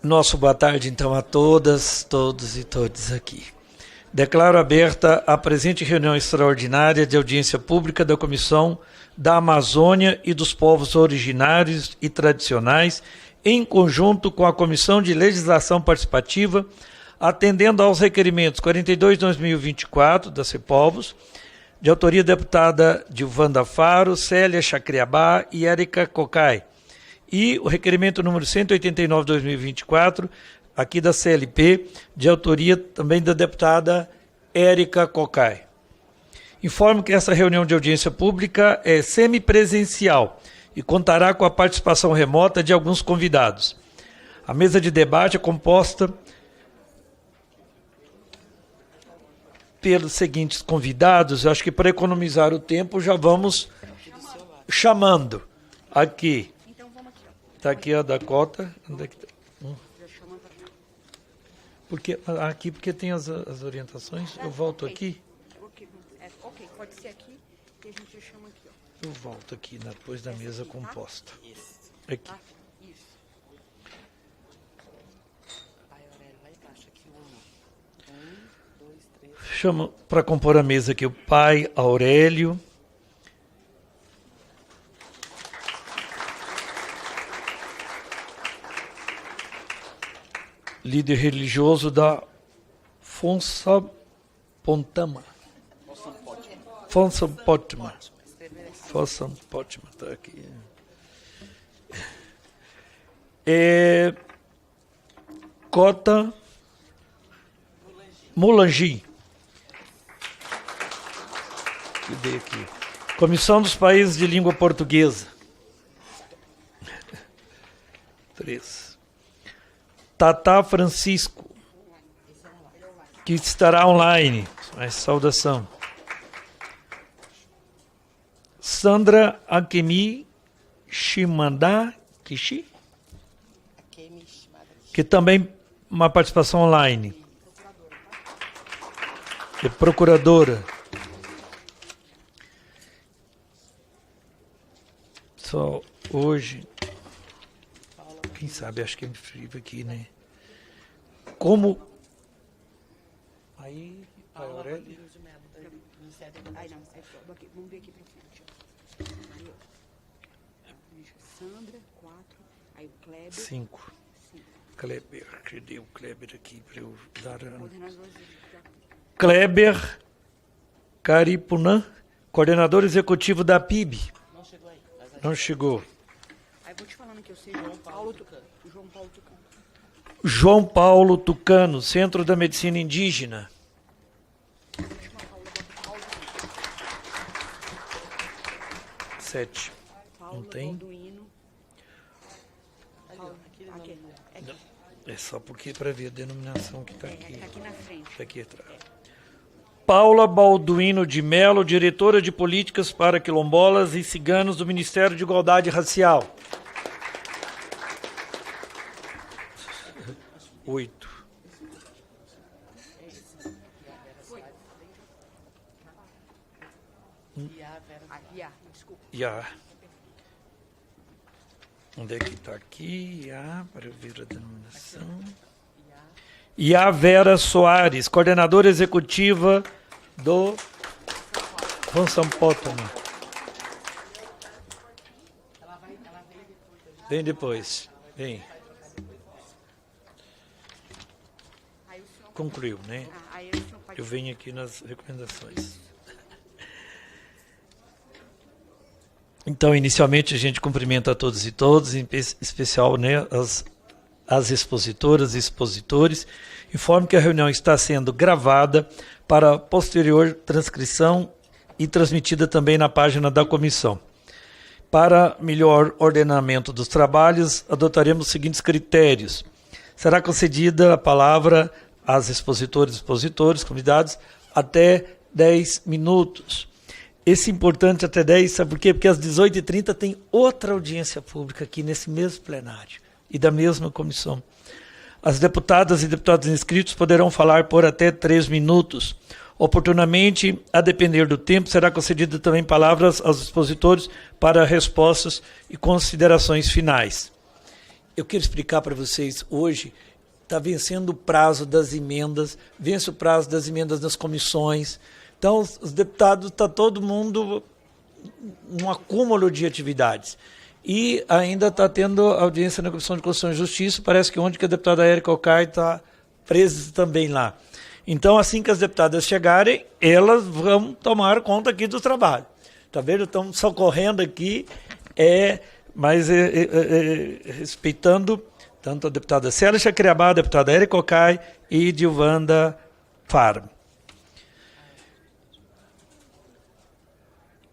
Nosso boa tarde, então, a todas, todos e todes aqui. Declaro aberta a presente reunião extraordinária de audiência pública da Comissão da Amazônia e dos Povos Originários e Tradicionais, em conjunto com a Comissão de Legislação Participativa, atendendo aos requerimentos 42/2024 da CEPOVOS, de autoria da deputada Dilvanda Faro, Célia Chacriabá e Érica Cocai, e o requerimento número 189/2024, aqui da CLP, de autoria também da deputada Érica Cocai. Informo que essa reunião de audiência pública é semipresencial e contará com a participação remota de alguns convidados. A mesa de debate é composta pelos seguintes convidados. Eu acho que para economizar o tempo já vamos chamando aqui. Está aqui a Dakota. Onde é que tá? Porque tem as orientações. Eu volto aqui. Ok, pode ser aqui e a gente chama aqui. Eu volto aqui depois da mesa composta. Aqui. Isso. Chamo para compor a mesa aqui o pai Aurélio. Líder religioso da Fonsa Pontama. Fonsa Potma. Fonsa Potma, está aqui. Cota Mulangi. Cadê aqui? Comissão dos Países de Língua Portuguesa. 3. Tata Francisco, que estará online. Mas saudação. Sandra Akemi Shimanda Kishi, que também uma participação online. É procuradora. Só hoje, quem sabe, acho que é frio aqui, né? Como... Aí, a Aurélia... Vamos ver aqui para frente. Sandra, 4. Aí o Kleber. 5. Kleber, cadê o Kleber aqui para eu dar... Kleber Caripunã, coordenador executivo da PIB. Não chegou. Aí vou te falando que eu sei João Paulo Tucano. João Paulo Tucano, Centro da Medicina Indígena. Sete. Não tem? Não. É só porque para ver a denominação que está aqui. Está aqui na frente. Está aqui atrás. Paula Balduino de Melo, diretora de Políticas para Quilombolas e Ciganos do Ministério de Igualdade Racial. 8. Iá. Onde é que está aqui? Iá, para ver a denominação. Iá Vera Soares, coordenadora executiva do Fonsampótama. Vem depois. Vem. Concluiu, né? Eu venho aqui nas recomendações. Então, inicialmente, a gente cumprimenta a todos e todas, em especial, né, as expositoras e expositores. Informo que a reunião está sendo gravada para posterior transcrição e transmitida também na página da comissão. Para melhor ordenamento dos trabalhos, adotaremos os seguintes critérios. Será concedida a palavra às expositoras e expositores, convidados, até 10 minutos. Esse importante até 10, sabe por quê? Porque às 18h30 tem outra audiência pública aqui nesse mesmo plenário e da mesma comissão. As deputadas e deputados inscritos poderão falar por até 3 minutos. Oportunamente, a depender do tempo, será concedida também palavras aos expositores para respostas e considerações finais. eu quero explicar para vocês hoje, está vencendo o prazo das emendas, vence o prazo das emendas das comissões. Então, os deputados, está todo mundo num acúmulo de atividades. E ainda está tendo audiência na Comissão de Constituição e Justiça, parece que ontem que a deputada Érica Ocai está presa também lá. Então, assim que as deputadas chegarem, elas vão tomar conta aqui do trabalho. Está vendo? Estamos socorrendo aqui, mas respeitando tanto a deputada Célia Chacriabá, a deputada Érica Ocai e Dilvanda Faro.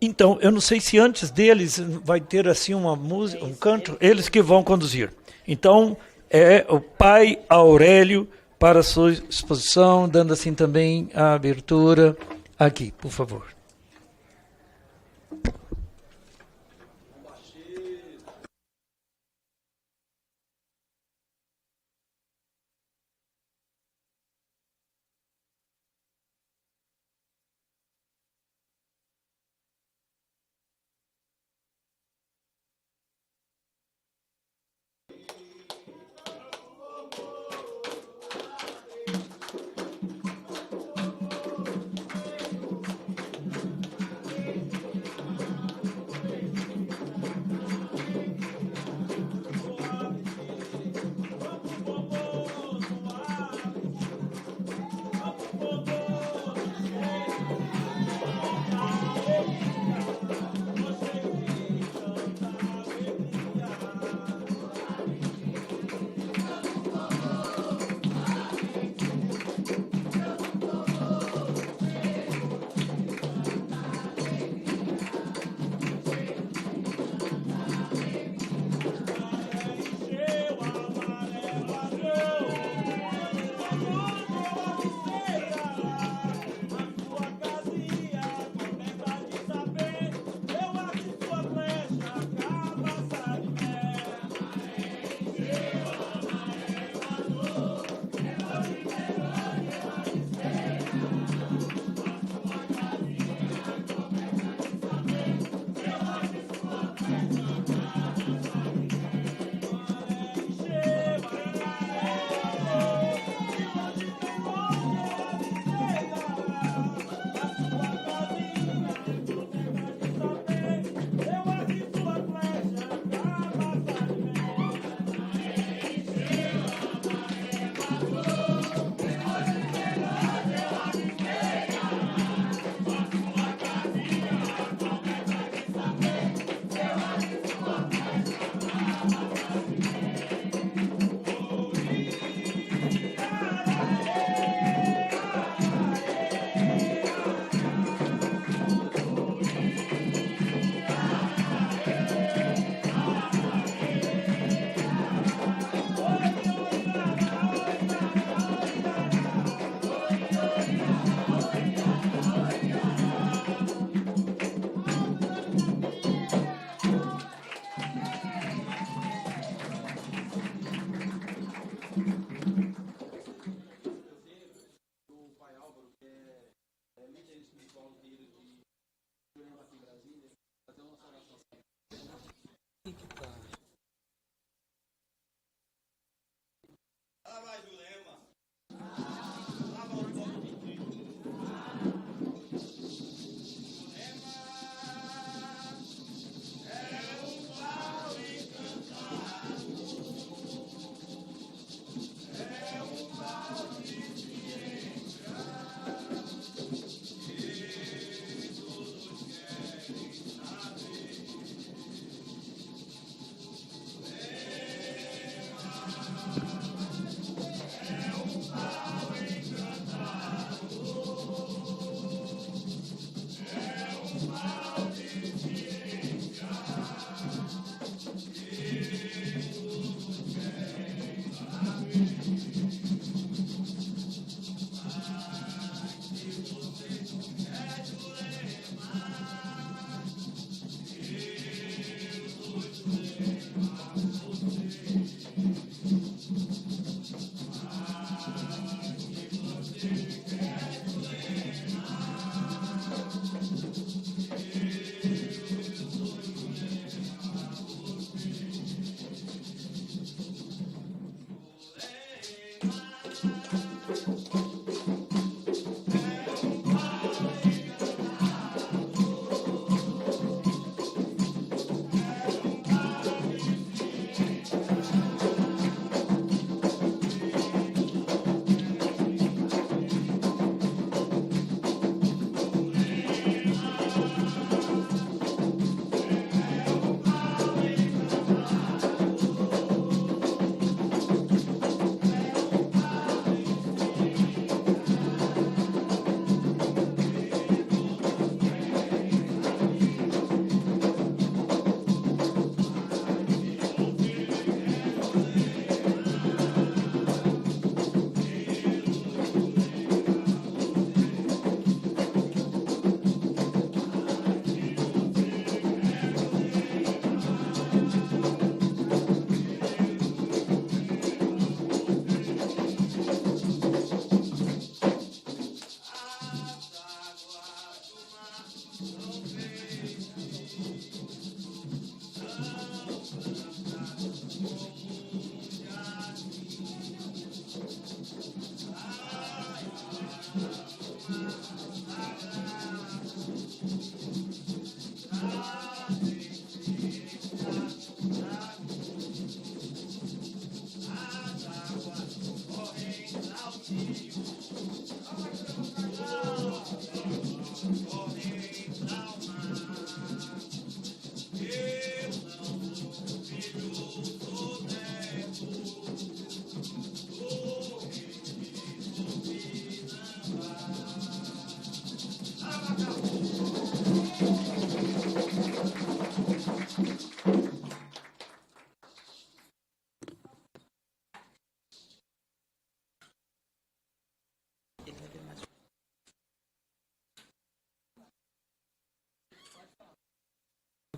Então, eu não sei se antes deles vai ter assim uma música, um canto, eles que vão conduzir. Então, é o pai Aurélio para a sua exposição, dando assim também a abertura aqui, por favor.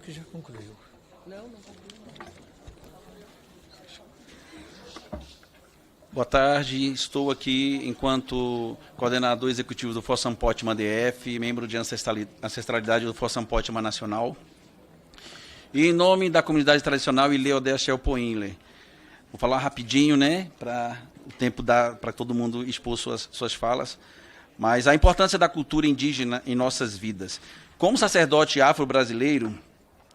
que já concluiu. Não concluiu. Boa tarde, estou aqui enquanto coordenador executivo do Fossam Potman DF, membro de ancestralidade do Fossam Potman Nacional. E em nome da comunidade tradicional Ileodé Xelpoinle. Vou falar rapidinho, né, para o tempo dar para todo mundo expor suas falas. Mas a importância da cultura indígena em nossas vidas. Como sacerdote afro-brasileiro,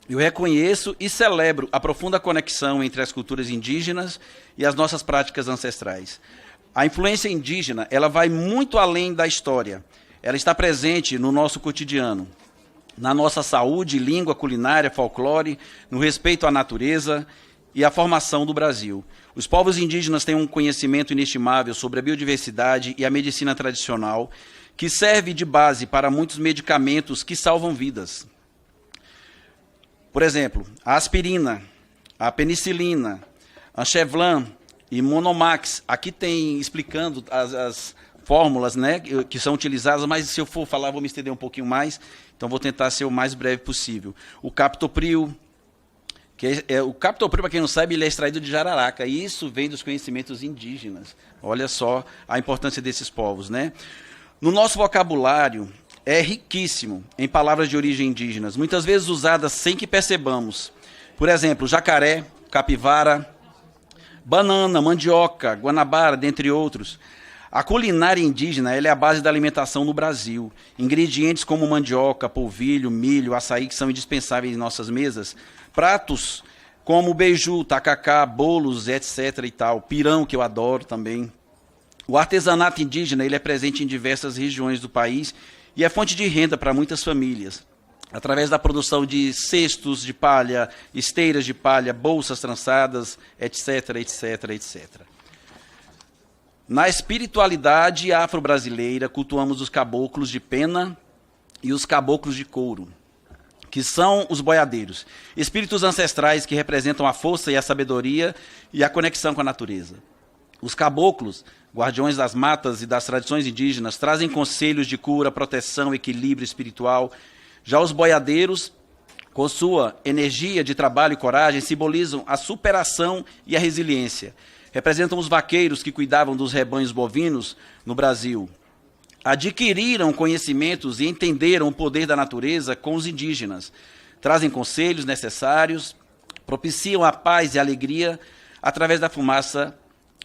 eu reconheço e celebro a profunda conexão entre as culturas indígenas e as nossas práticas ancestrais. A influência indígena, ela vai muito além da história. Ela está presente no nosso cotidiano, na nossa saúde, língua, culinária, folclore, no respeito à natureza e à formação do Brasil. Os povos indígenas têm um conhecimento inestimável sobre a biodiversidade e a medicina tradicional, que serve de base para muitos medicamentos que salvam vidas. Por exemplo, a aspirina, a penicilina, a Chevlan e Monomax. Aqui tem explicando as fórmulas, né, que são utilizadas, mas se eu for falar vou me estender um pouquinho mais, então vou tentar ser o mais breve possível. O captopril, o captopril, para quem não sabe, ele é extraído de jararaca, e isso vem dos conhecimentos indígenas. Olha só a importância desses povos, né? No nosso vocabulário, é riquíssimo em palavras de origem indígenas, muitas vezes usadas sem que percebamos. Por exemplo, jacaré, capivara, banana, mandioca, guanabara, dentre outros. A culinária indígena ela é a base da alimentação no Brasil. Ingredientes como mandioca, polvilho, milho, açaí, que são indispensáveis em nossas mesas. Pratos como beiju, tacacá, bolos, etc. e tal. Pirão, que eu adoro também. O artesanato indígena ele é presente em diversas regiões do país e é fonte de renda para muitas famílias, através da produção de cestos de palha, esteiras de palha, bolsas trançadas, etc, etc, etc. Na espiritualidade afro-brasileira, cultuamos os caboclos de pena e os caboclos de couro, que são os boiadeiros, espíritos ancestrais que representam a força e a sabedoria e a conexão com a natureza. Os caboclos, guardiões das matas e das tradições indígenas, trazem conselhos de cura, proteção, equilíbrio espiritual. Já os boiadeiros, com sua energia de trabalho e coragem, simbolizam a superação e a resiliência. Representam os vaqueiros que cuidavam dos rebanhos bovinos no Brasil. Adquiriram conhecimentos e entenderam o poder da natureza com os indígenas. Trazem conselhos necessários, propiciam a paz e a alegria através da fumaça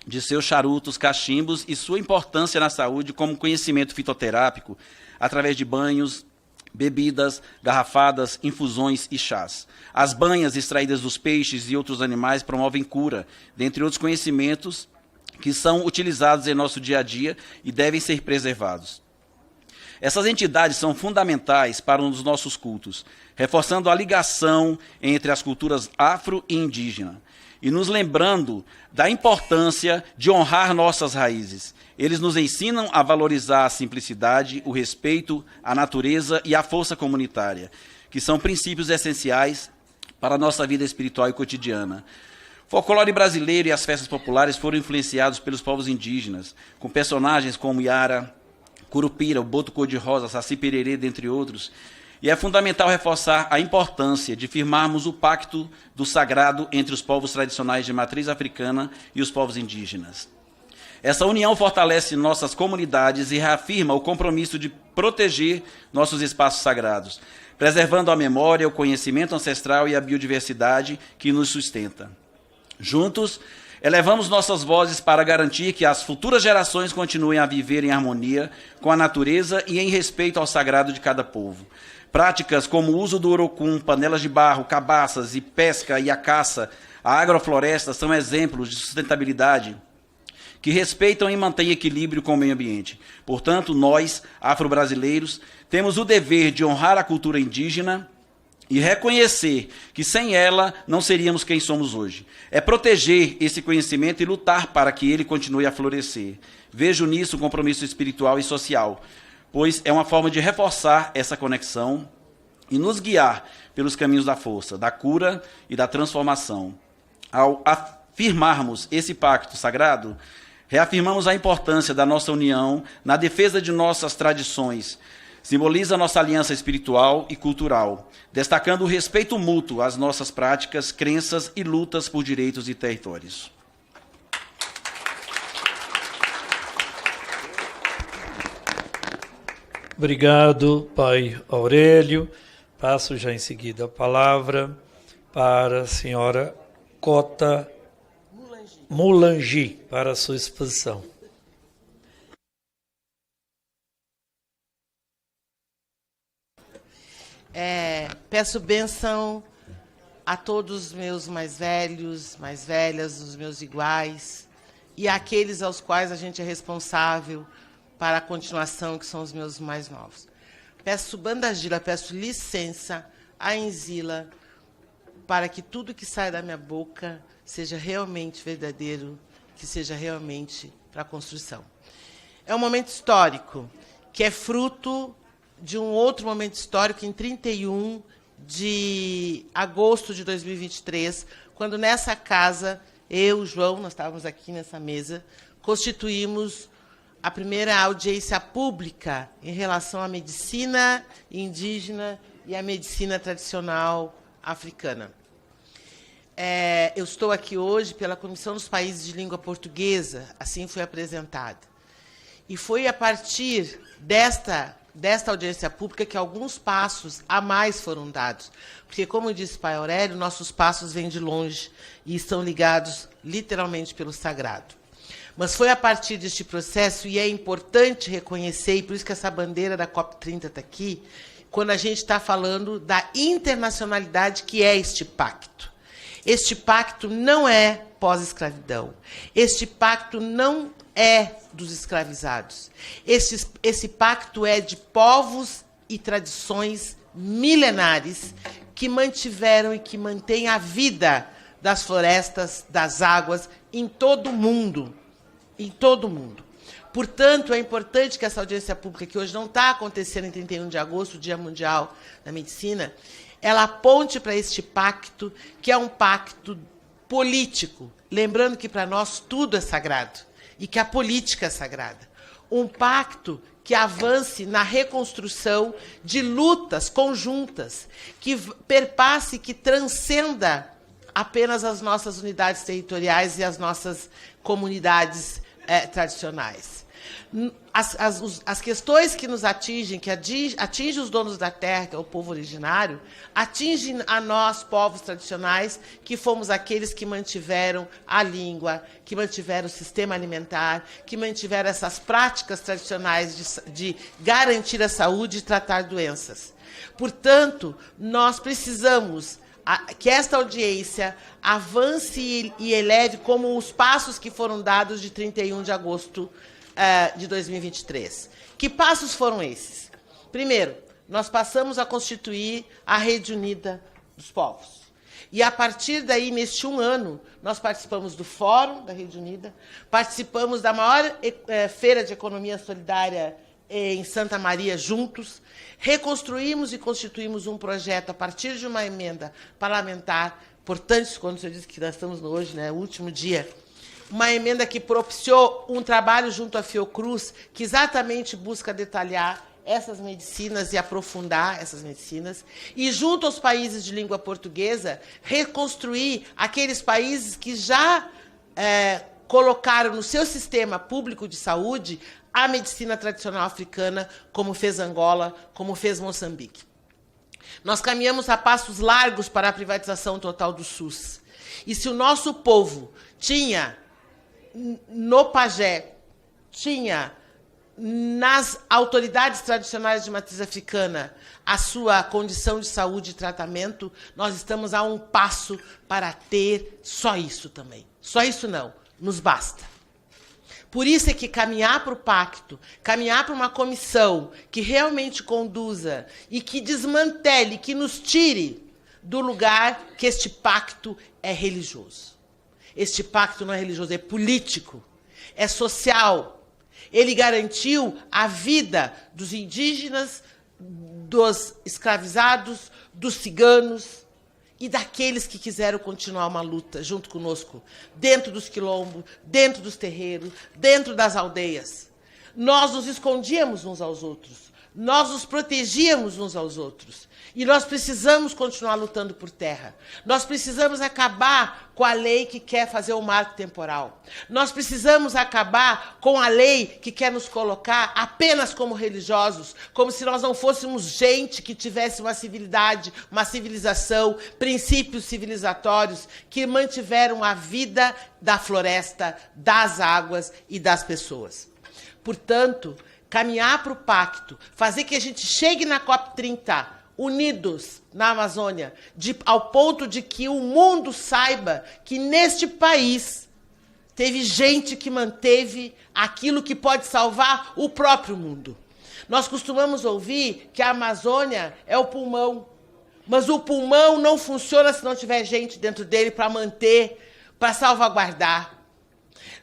de seus charutos, cachimbos e sua importância na saúde como conhecimento fitoterápico, através de banhos, bebidas, garrafadas, infusões e chás. As banhas extraídas dos peixes e outros animais promovem cura, dentre outros conhecimentos que são utilizados em nosso dia a dia e devem ser preservados. Essas entidades são fundamentais para um dos nossos cultos, reforçando a ligação entre as culturas afro e indígena, e nos lembrando da importância de honrar nossas raízes. Eles nos ensinam a valorizar a simplicidade, o respeito, a natureza e a força comunitária, que são princípios essenciais para a nossa vida espiritual e cotidiana. O folclore brasileiro e as festas populares foram influenciados pelos povos indígenas, com personagens como Iara, Curupira, o Boto Cor-de-Rosa, Saci Pererê, dentre outros. E é fundamental reforçar a importância de firmarmos o pacto do sagrado entre os povos tradicionais de matriz africana e os povos indígenas. Essa união fortalece nossas comunidades e reafirma o compromisso de proteger nossos espaços sagrados, preservando a memória, o conhecimento ancestral e a biodiversidade que nos sustenta. Juntos, elevamos nossas vozes para garantir que as futuras gerações continuem a viver em harmonia com a natureza e em respeito ao sagrado de cada povo. Práticas como o uso do urocum, panelas de barro, cabaças e pesca e a caça, a agrofloresta são exemplos de sustentabilidade que respeitam e mantêm equilíbrio com o meio ambiente. Portanto, nós, afro-brasileiros, temos o dever de honrar a cultura indígena e reconhecer que sem ela não seríamos quem somos hoje. É proteger esse conhecimento e lutar para que ele continue a florescer. Vejo nisso um compromisso espiritual e social, pois é uma forma de reforçar essa conexão e nos guiar pelos caminhos da força, da cura e da transformação. Ao afirmarmos esse pacto sagrado, reafirmamos a importância da nossa união na defesa de nossas tradições, Simboliza nossa aliança espiritual e cultural, destacando o respeito mútuo às nossas práticas, crenças e lutas por direitos e territórios. Obrigado, Pai Aurélio. Passo já em seguida a palavra para a senhora Cota Mulangi, para a sua exposição. Peço bênção a todos os meus mais velhos, mais velhas, os meus iguais, e àqueles aos quais a gente é responsável para a continuação, que são os meus mais novos. Peço bandagila, peço licença a Enzila, para que tudo que sai da minha boca seja realmente verdadeiro, que seja realmente para a construção. É um momento histórico, que é fruto de um outro momento histórico, em 31 de agosto de 2023, quando nessa casa, eu, João, nós estávamos aqui nessa mesa, constituímos a primeira audiência pública em relação à medicina indígena e à medicina tradicional africana. Eu estou aqui hoje pela Comissão dos Países de Língua Portuguesa, assim foi apresentada. E foi a partir desta audiência pública que alguns passos a mais foram dados. Porque, como disse o Pai Aurélio, nossos passos vêm de longe e estão ligados literalmente pelo sagrado. Mas foi a partir deste processo, e é importante reconhecer, e por isso que essa bandeira da COP30 está aqui, quando a gente está falando da internacionalidade que é este pacto. Este pacto não é pós-escravidão. Este pacto não é dos escravizados. Esse pacto é de povos e tradições milenares que mantiveram e que mantêm a vida das florestas, das águas, em todo o mundo. Em todo o mundo. Portanto, é importante que essa audiência pública, que hoje não está acontecendo em 31 de agosto, o Dia Mundial da Medicina, ela aponte para este pacto, que é um pacto político, lembrando que para nós tudo é sagrado, e que a política é sagrada. Um pacto que avance na reconstrução de lutas conjuntas, que perpasse, que transcenda apenas as nossas unidades territoriais e as nossas comunidades tradicionais. As questões que nos atingem, que atingem os donos da terra, que é o povo originário, atingem a nós, povos tradicionais, que fomos aqueles que mantiveram a língua, que mantiveram o sistema alimentar, que mantiveram essas práticas tradicionais de garantir a saúde e tratar doenças. Portanto, nós precisamos que esta audiência avance e eleve como os passos que foram dados de 31 de agosto de 2023. Que passos foram esses? Primeiro, nós passamos a constituir a Rede Unida dos Povos. E, a partir daí, neste ano, nós participamos do Fórum da Rede Unida, participamos da maior feira de economia solidária em Santa Maria, juntos, reconstruímos e constituímos um projeto a partir de uma emenda parlamentar, importante, quando você disse que nós estamos hoje, o último dia, uma emenda que propiciou um trabalho junto à Fiocruz, que exatamente busca detalhar essas medicinas e aprofundar essas medicinas, e junto aos países de língua portuguesa, reconstruir aqueles países que já colocaram no seu sistema público de saúde a medicina tradicional africana, como fez Angola, como fez Moçambique. Nós caminhamos a passos largos para a privatização total do SUS. E se o nosso povo tinha, no pajé, tinha nas autoridades tradicionais de matriz africana a sua condição de saúde e tratamento, nós estamos a um passo para ter só isso também. Só isso não, nos basta. Por isso é que caminhar para o pacto, caminhar para uma comissão que realmente conduza e que desmantele, que nos tire do lugar que este pacto é religioso. Este pacto não é religioso, é político, é social. Ele garantiu a vida dos indígenas, dos escravizados, dos ciganos e daqueles que quiseram continuar uma luta junto conosco, dentro dos quilombos, dentro dos terreiros, dentro das aldeias. Nós nos escondíamos uns aos outros. Nós nos protegíamos uns aos outros. E nós precisamos continuar lutando por terra. Nós precisamos acabar com a lei que quer fazer o marco temporal. Nós precisamos acabar com a lei que quer nos colocar apenas como religiosos, como se nós não fôssemos gente que tivesse uma civilidade, uma civilização, princípios civilizatórios que mantiveram a vida da floresta, das águas e das pessoas. Portanto, caminhar para o pacto, fazer que a gente chegue na COP30 unidos na Amazônia, ao ponto de que o mundo saiba que neste país teve gente que manteve aquilo que pode salvar o próprio mundo. Nós costumamos ouvir que a Amazônia é o pulmão, mas o pulmão não funciona se não tiver gente dentro dele para manter, para salvaguardar.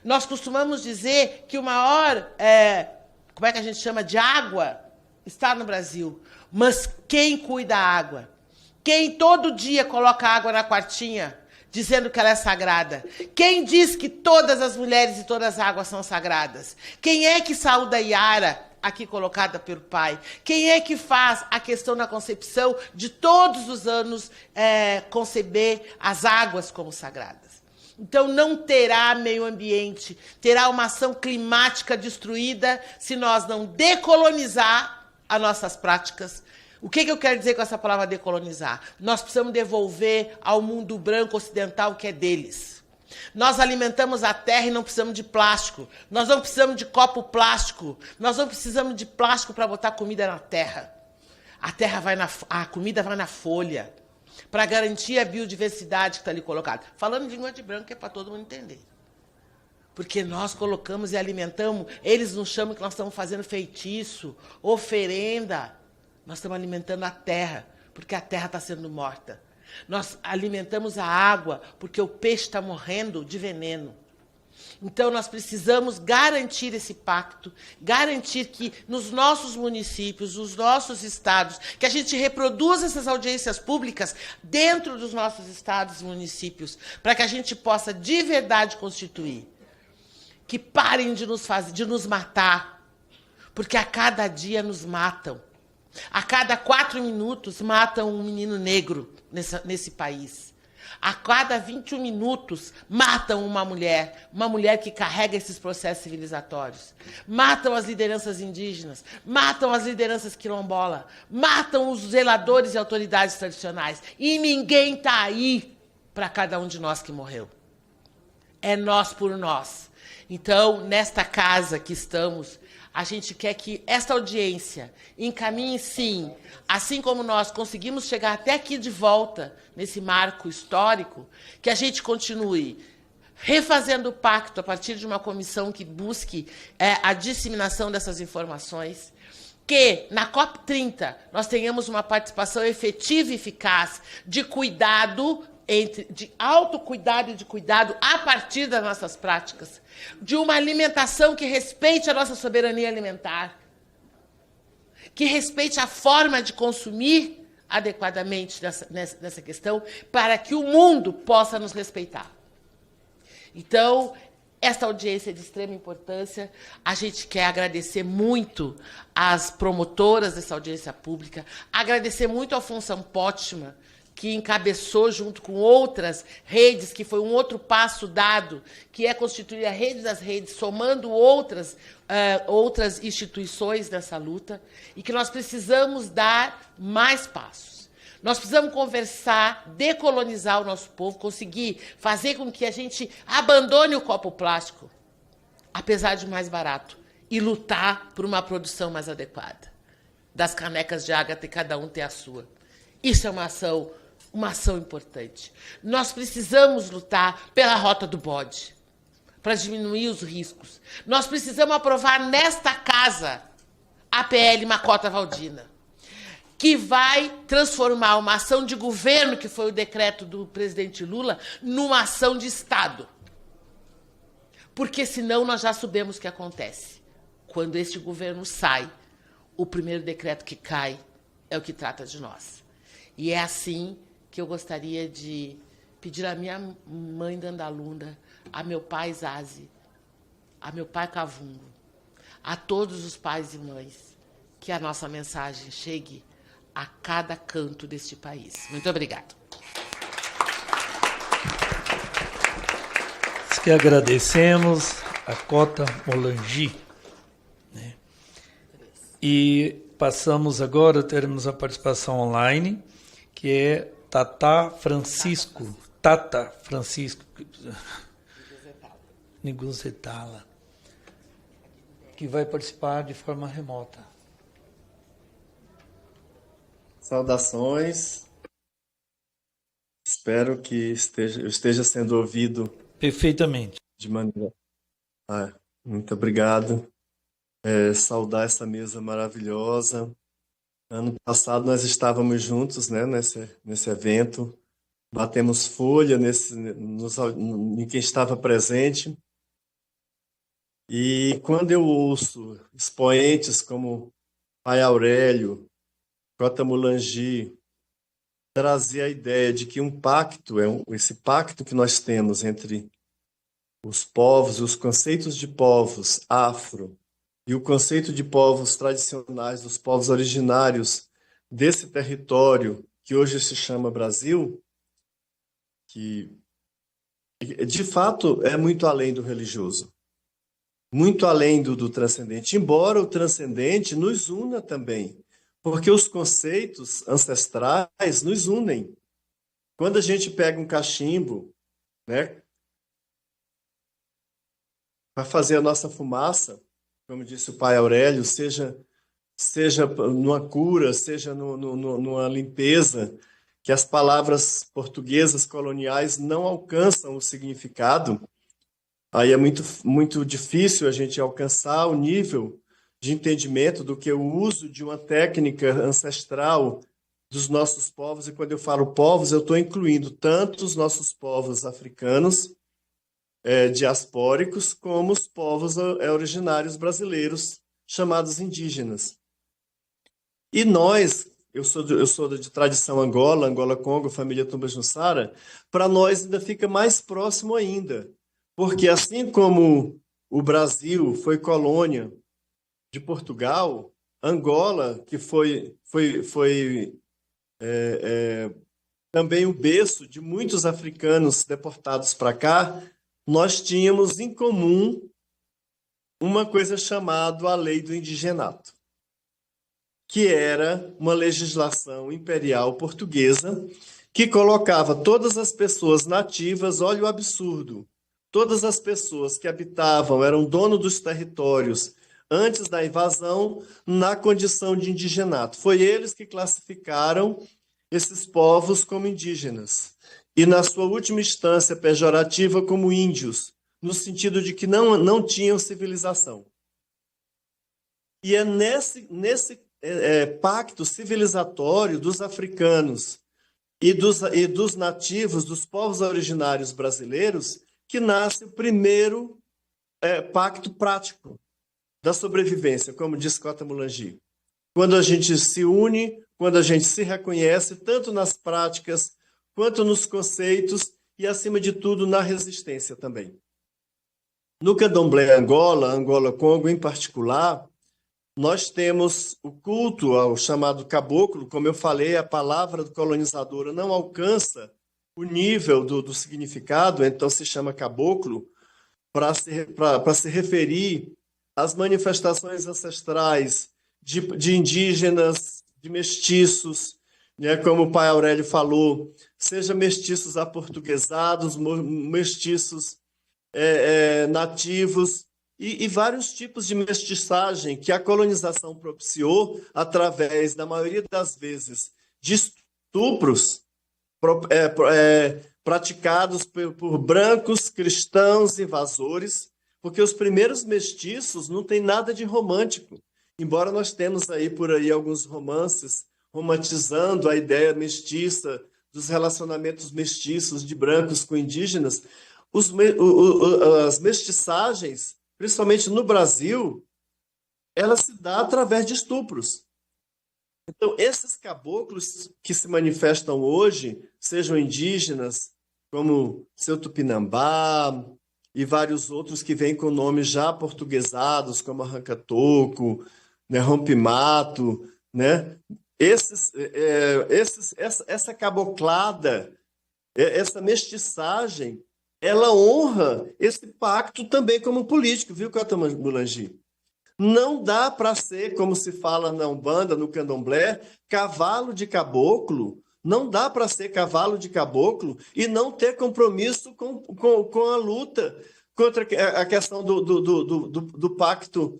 Nós costumamos dizer que o maior, como é que a gente chama, de água, está no Brasil. Mas quem cuida da água? Quem todo dia coloca água na quartinha, dizendo que ela é sagrada? Quem diz que todas as mulheres e todas as águas são sagradas? Quem é que saúda a Yara, aqui colocada pelo pai? Quem é que faz a questão da concepção de todos os anos conceber as águas como sagradas? Então, não terá meio ambiente, terá uma ação climática destruída se nós não decolonizar as nossas práticas. O que eu quero dizer com essa palavra decolonizar? Nós precisamos devolver ao mundo branco ocidental o que é deles. Nós alimentamos a terra e não precisamos de plástico. Nós não precisamos de copo plástico. Nós não precisamos de plástico para botar comida na terra. A comida vai na folha, para garantir a biodiversidade que está ali colocada. Falando em língua de branco, é para todo mundo entender. Porque nós colocamos e alimentamos, eles nos chamam que nós estamos fazendo feitiço, oferenda. Nós estamos alimentando a terra, porque a terra está sendo morta. Nós alimentamos a água, porque o peixe está morrendo de veneno. Então, nós precisamos garantir esse pacto, garantir que nos nossos municípios, nos nossos estados, que a gente reproduza essas audiências públicas dentro dos nossos estados e municípios, para que a gente possa de verdade constituir. Que parem de nos matar, porque a cada dia nos matam. A cada 4 minutos matam um menino negro nesse país. A cada 21 minutos matam uma mulher que carrega esses processos civilizatórios. Matam as lideranças indígenas, matam as lideranças quilombolas, matam os zeladores e autoridades tradicionais. E ninguém está aí para cada um de nós que morreu. É nós por nós. Então, nesta casa que estamos, a gente quer que esta audiência encaminhe, sim, assim como nós conseguimos chegar até aqui de volta, nesse marco histórico, que a gente continue refazendo o pacto a partir de uma comissão que busque a disseminação dessas informações, que na COP30 nós tenhamos uma participação efetiva e eficaz de cuidado, de autocuidado e de cuidado a partir das nossas práticas, de uma alimentação que respeite a nossa soberania alimentar, que respeite a forma de consumir adequadamente nessa questão, para que o mundo possa nos respeitar. Então, esta audiência é de extrema importância. A gente quer agradecer muito às promotoras dessa audiência pública, agradecer muito ao Função Pótima, que encabeçou junto com outras redes, que foi um outro passo dado, que é constituir a rede das redes, somando outras instituições nessa luta, e que nós precisamos dar mais passos. Nós precisamos conversar, decolonizar o nosso povo, conseguir fazer com que a gente abandone o copo plástico, apesar de mais barato, e lutar por uma produção mais adequada. Das canecas de água, cada um ter a sua. Isso é uma ação importante. Nós precisamos lutar pela rota do bode, para diminuir os riscos. Nós precisamos aprovar nesta casa a PL Macota Valdina, que vai transformar uma ação de governo, que foi o decreto do presidente Lula, numa ação de Estado. Porque, senão, nós já sabemos o que acontece. Quando este governo sai, o primeiro decreto que cai é o que trata de nós. E é assim que eu gostaria de pedir à minha mãe Dandalunda, a meu pai Zazi, a meu pai Cavungo, a todos os pais e mães que a nossa mensagem chegue a cada canto deste país. Muito obrigada. Nós que agradecemos a Cota Molangi, né? E passamos agora, teremos a participação online, que é Tata Francisco, Niguzetala, que vai participar de forma remota. Saudações. Espero que eu esteja sendo ouvido Perfeitamente. de maneira. Muito obrigado. Saudar essa mesa maravilhosa. Ano passado nós estávamos juntos, né, nesse evento. Batemos folha em quem estava presente. E quando eu ouço expoentes como Pai Aurélio, Cota Molangi, trazer a ideia de que um pacto, esse pacto que nós temos entre os povos, os conceitos de povos afro e o conceito de povos tradicionais, dos povos originários desse território que hoje se chama Brasil, que de fato é muito além do religioso, muito além do transcendente, embora o transcendente nos una também, porque os conceitos ancestrais nos unem. Quando a gente pega um cachimbo, né, para fazer a nossa fumaça, como disse o pai Aurélio, seja numa cura, seja numa limpeza, que as palavras portuguesas coloniais não alcançam o significado, aí é muito, muito difícil a gente alcançar o nível de entendimento do que o uso de uma técnica ancestral dos nossos povos, e quando eu falo povos, eu estou incluindo tanto os nossos povos africanos, diaspóricos, como os povos originários brasileiros, chamados indígenas. E nós, eu sou de tradição Angola-Congo, família Tumbas-Jussara, para nós ainda fica mais próximo ainda, porque assim como o Brasil foi colônia de Portugal, Angola, que foi também o berço de muitos africanos deportados para cá, nós tínhamos em comum uma coisa chamada a Lei do Indigenato, que era uma legislação imperial portuguesa que colocava todas as pessoas nativas, olha o absurdo, todas as pessoas que habitavam, eram donos dos territórios antes da invasão, na condição de indigenato. Foi eles que classificaram esses povos como indígenas. E, na sua última instância pejorativa, como índios, no sentido de que não tinham civilização. E é nesse pacto civilizatório dos africanos e dos nativos, dos povos originários brasileiros, que nasce o primeiro pacto prático da sobrevivência, como diz Cota Molangi. Quando a gente se une, quando a gente se reconhece, tanto nas práticas, quanto nos conceitos e, acima de tudo, na resistência também. No Candomblé Angola-Congo em particular, nós temos o culto ao chamado caboclo. Como eu falei, a palavra colonizadora não alcança o nível do significado, então se chama caboclo, para se referir às manifestações ancestrais de indígenas, de mestiços, né, como o pai Aurélio falou, seja mestiços aportuguesados, mestiços nativos, e vários tipos de mestiçagem que a colonização propiciou através, na maioria das vezes, de estupros praticados por brancos, cristãos, invasores, porque os primeiros mestiços não tem nada de romântico, embora nós temos por aí alguns romances romantizando a ideia mestiça, dos relacionamentos mestiços de brancos com indígenas. As mestiçagens, principalmente no Brasil, ela se dá através de estupros. Então, esses caboclos que se manifestam hoje, sejam indígenas, como seu Tupinambá, e vários outros que vêm com nomes já portuguesados, como Arranca-Toco, né, rompimato, né? Essa caboclada, essa mestiçagem, ela honra esse pacto também como político, viu, Cota Mulangi? Não dá para ser, como se fala na Umbanda, no Candomblé, cavalo de caboclo. Não dá para ser cavalo de caboclo e não ter compromisso com a luta contra a questão do pacto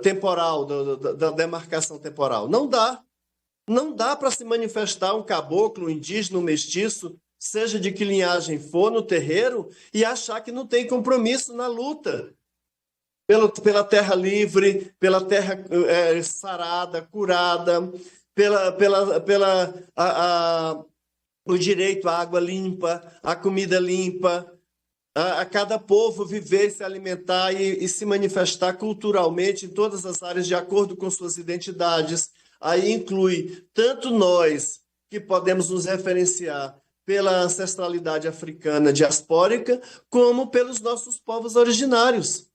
temporal, da demarcação temporal. Não dá. Não dá para se manifestar um caboclo, um indígena, um mestiço, seja de que linhagem for, no terreiro, e achar que não tem compromisso na luta pela terra livre, pela terra sarada, curada, o direito à água limpa, à comida limpa, a cada povo viver, se alimentar e se manifestar culturalmente em todas as áreas de acordo com suas identidades. Aí inclui tanto nós, que podemos nos referenciar pela ancestralidade africana diaspórica, como pelos nossos povos originários.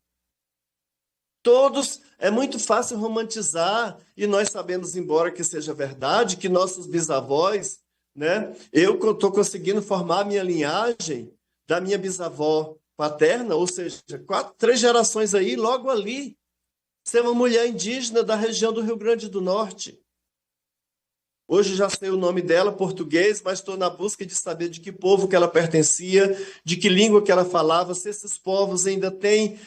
Todos, é muito fácil romantizar, e nós sabemos, embora que seja verdade, que nossos bisavós, né? Eu estou conseguindo formar a minha linhagem da minha bisavó paterna, ou seja, 3 gerações aí, logo ali, ser uma mulher indígena da região do Rio Grande do Norte. Hoje já sei o nome dela, português, mas estou na busca de saber de que povo que ela pertencia, de que língua que ela falava, se esses povos ainda têm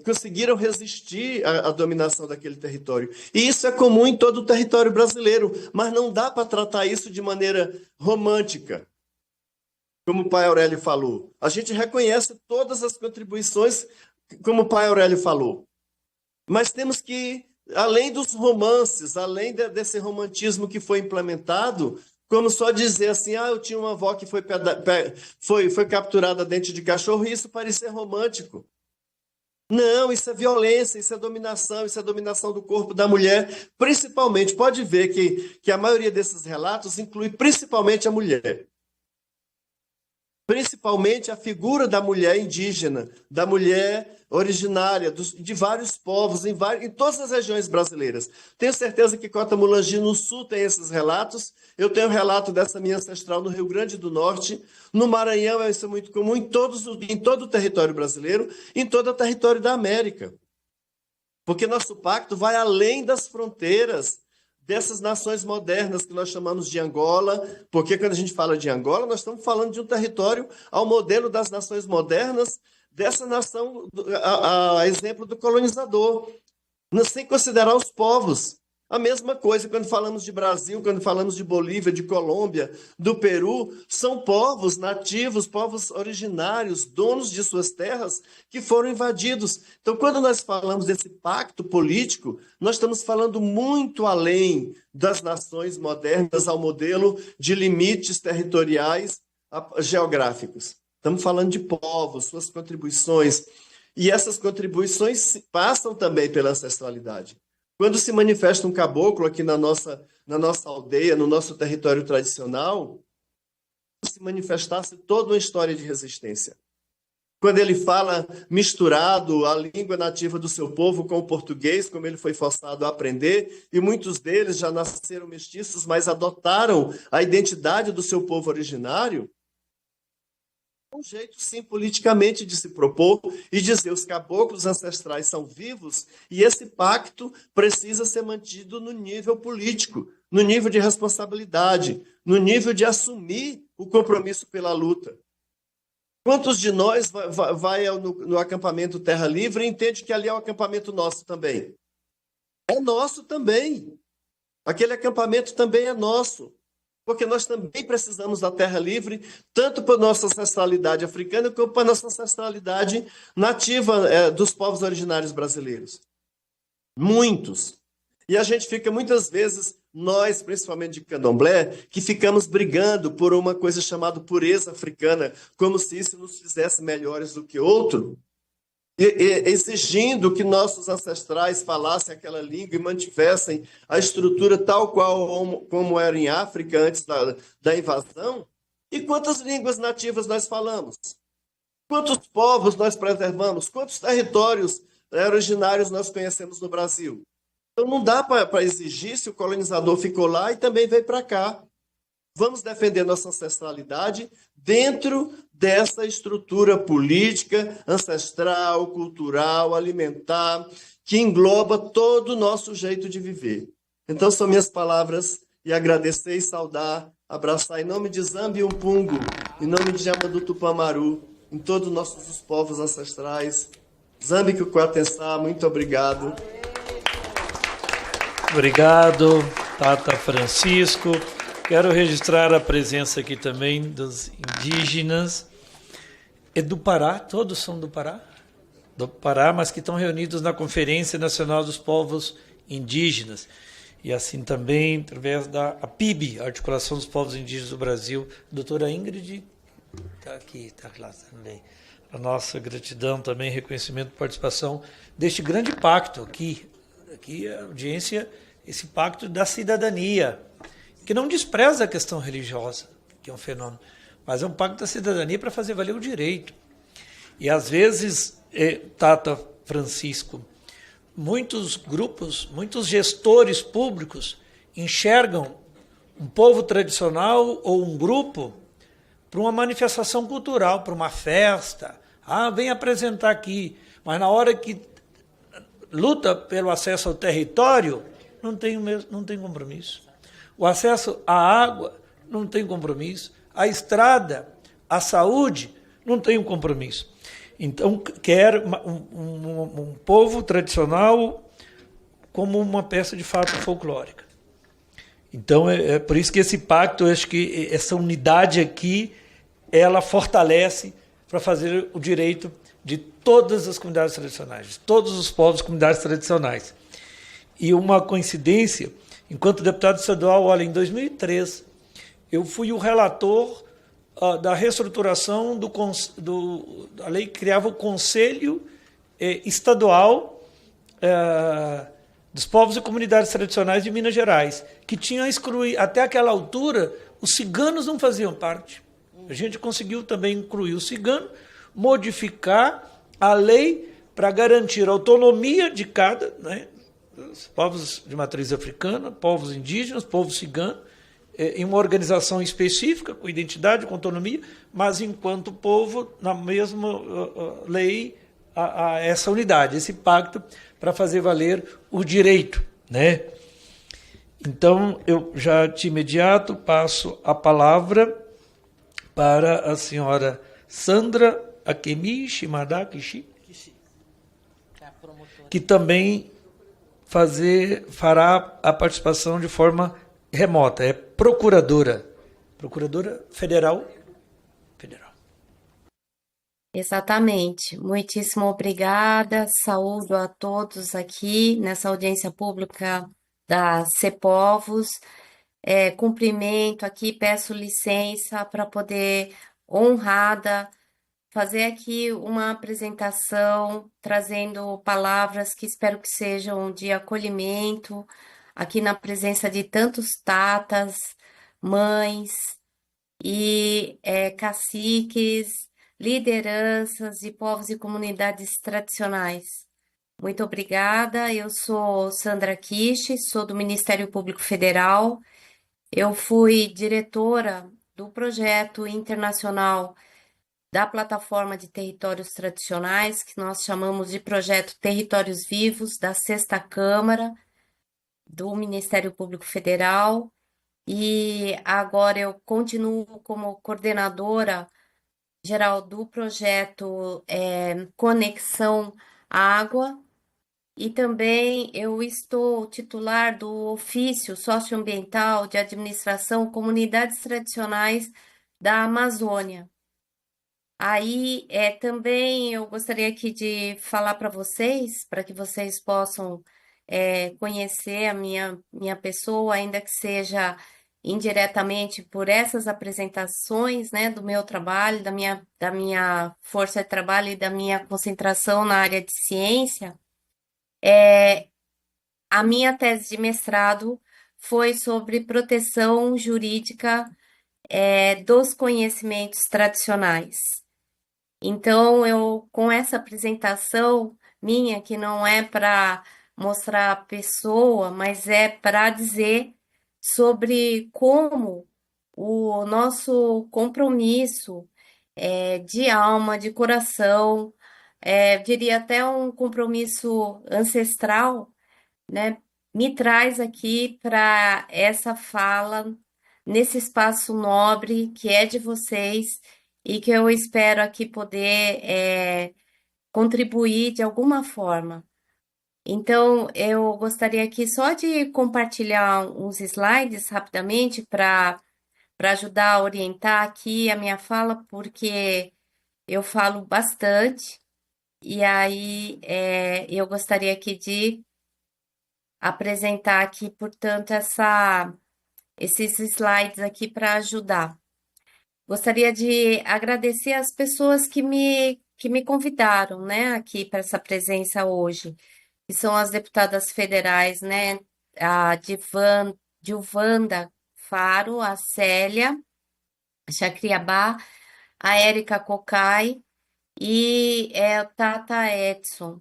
conseguiram resistir à dominação daquele território. E isso é comum em todo o território brasileiro, mas não dá para tratar isso de maneira romântica, como o pai Aurélio falou. A gente reconhece todas as contribuições, como o pai Aurélio falou, mas temos que, além dos romances, além desse romantismo que foi implementado, como só dizer assim, eu tinha uma avó que foi capturada dentro de cachorro, e isso parecia romântico. Não, isso é violência, isso é dominação do corpo da mulher, principalmente, pode ver que a maioria desses relatos inclui principalmente a mulher. Principalmente a figura da mulher indígena, da mulher originária, de vários povos, em todas as regiões brasileiras. Tenho certeza que Cota Mulangi no Sul tem esses relatos. Eu tenho relato dessa minha ancestral no Rio Grande do Norte. No Maranhão, isso é muito comum, em todo o território brasileiro, em todo o território da América. Porque nosso pacto vai além das fronteiras dessas nações modernas que nós chamamos de Angola, porque quando a gente fala de Angola, nós estamos falando de um território ao modelo das nações modernas, dessa nação, a exemplo do colonizador, sem considerar os povos. A mesma coisa quando falamos de Brasil, quando falamos de Bolívia, de Colômbia, do Peru, são povos nativos, povos originários, donos de suas terras, que foram invadidos. Então, quando nós falamos desse pacto político, nós estamos falando muito além das nações modernas ao modelo de limites territoriais geográficos. Estamos falando de povos, suas contribuições, e essas contribuições passam também pela ancestralidade. Quando se manifesta um caboclo aqui na nossa aldeia, no nosso território tradicional, se manifestasse toda uma história de resistência. Quando ele fala misturado a língua nativa do seu povo com o português, como ele foi forçado a aprender, e muitos deles já nasceram mestiços, mas adotaram a identidade do seu povo originário, um jeito, sim, politicamente de se propor e dizer os caboclos ancestrais são vivos e esse pacto precisa ser mantido no nível político, no nível de responsabilidade, no nível de assumir o compromisso pela luta. Quantos de nós vai no acampamento Terra Livre e entende que ali é o acampamento nosso também? É nosso também. Aquele acampamento também é nosso. Porque nós também precisamos da terra livre, tanto para a nossa ancestralidade africana, como para a nossa ancestralidade nativa dos povos originários brasileiros. Muitos. E a gente fica muitas vezes, nós, principalmente de candomblé, que ficamos brigando por uma coisa chamada pureza africana, como se isso nos fizesse melhores do que outro, exigindo que nossos ancestrais falassem aquela língua e mantivessem a estrutura tal qual como era em África antes da invasão. E quantas línguas nativas nós falamos? Quantos povos nós preservamos? Quantos territórios originários nós conhecemos no Brasil. Então não dá para exigir se o colonizador ficou lá e também veio para cá. Vamos defender nossa ancestralidade dentro dessa estrutura política, ancestral, cultural, alimentar, que engloba todo o nosso jeito de viver. Então são minhas palavras e agradecer e saudar, abraçar em nome de Zambi Umpungo, em nome de Jamandu Tupamaru, em todos os nossos povos ancestrais. Zambi Kukwatensá, muito obrigado. Obrigado, Tata Francisco. Quero registrar a presença aqui também dos indígenas. É do Pará, todos são do Pará? Do Pará, mas que estão reunidos na Conferência Nacional dos Povos Indígenas. E assim também, através da APIB, Articulação dos Povos Indígenas do Brasil, a doutora Ingrid está aqui, está lá também. A nossa gratidão também, reconhecimento e participação deste grande pacto aqui a audiência, esse pacto da cidadania, que não despreza a questão religiosa, que é um fenômeno, mas é um pacto da cidadania para fazer valer o direito. E às vezes, Tata Francisco, muitos grupos, muitos gestores públicos enxergam um povo tradicional ou um grupo para uma manifestação cultural, para uma festa. Ah, vem apresentar aqui. Mas na hora que luta pelo acesso ao território, não tem compromisso. O acesso à água não tem compromisso. A estrada, a saúde, não tem um compromisso. Então, quer um povo tradicional como uma peça de fato folclórica. Então, é por isso que esse pacto, eu acho que essa unidade aqui, ela fortalece para fazer o direito de todas as comunidades tradicionais, de todos os povos, comunidades tradicionais. E uma coincidência, enquanto deputado estadual, olha, em 2003, eu fui o relator da reestruturação da lei que criava o Conselho Estadual dos Povos e Comunidades Tradicionais de Minas Gerais, que tinha excluído, até aquela altura, os ciganos não faziam parte. A gente conseguiu também incluir o cigano, modificar a lei para garantir a autonomia de cada, né, os povos de matriz africana, povos indígenas, povo cigano, em uma organização específica, com identidade, com autonomia, mas enquanto povo, na mesma lei, a essa unidade, esse pacto, para fazer valer o direito, né? Então, eu já de imediato passo a palavra para a senhora Sandra Akemi Shimada Kishi, que também fará a participação de forma remota, é procuradora federal. Exatamente. Muitíssimo obrigada. Saúdo a todos aqui nessa audiência pública da CEPOVOS. Cumprimento aqui, peço licença para poder, honrada, fazer aqui uma apresentação, trazendo palavras que espero que sejam de acolhimento, aqui na presença de tantos tatas, mães e caciques, lideranças de povos e comunidades tradicionais. Muito obrigada. Eu sou Sandra Kishi, sou do Ministério Público Federal. Eu fui diretora do projeto internacional da Plataforma de Territórios Tradicionais, que nós chamamos de Projeto Territórios Vivos, da Sexta Câmara do Ministério Público Federal. E agora eu continuo como coordenadora geral do projeto Conexão Água, e também eu estou titular do ofício socioambiental de administração Comunidades Tradicionais da Amazônia. Aí também eu gostaria aqui de falar para vocês, para que vocês possam conhecer a minha pessoa, ainda que seja indiretamente por essas apresentações, né, do meu trabalho, da minha força de trabalho e da minha concentração na área de ciência. A minha tese de mestrado foi sobre proteção jurídica dos conhecimentos tradicionais. Então, com essa apresentação, minha que não é para mostrar a pessoa, mas é para dizer sobre como o nosso compromisso de alma, de coração, diria até um compromisso ancestral, né, me traz aqui para essa fala nesse espaço nobre que é de vocês e que eu espero aqui poder contribuir de alguma forma. Então, eu gostaria aqui só de compartilhar uns slides rapidamente para ajudar a orientar aqui a minha fala, porque eu falo bastante, e aí eu gostaria aqui de apresentar aqui, portanto, esses slides aqui para ajudar. Gostaria de agradecer as pessoas que me convidaram, né, aqui para essa presença hoje, que são as deputadas federais, né, a Gilvanda Faro, a Célia Chacriabá, a Érica Cocai e o Tata Edson.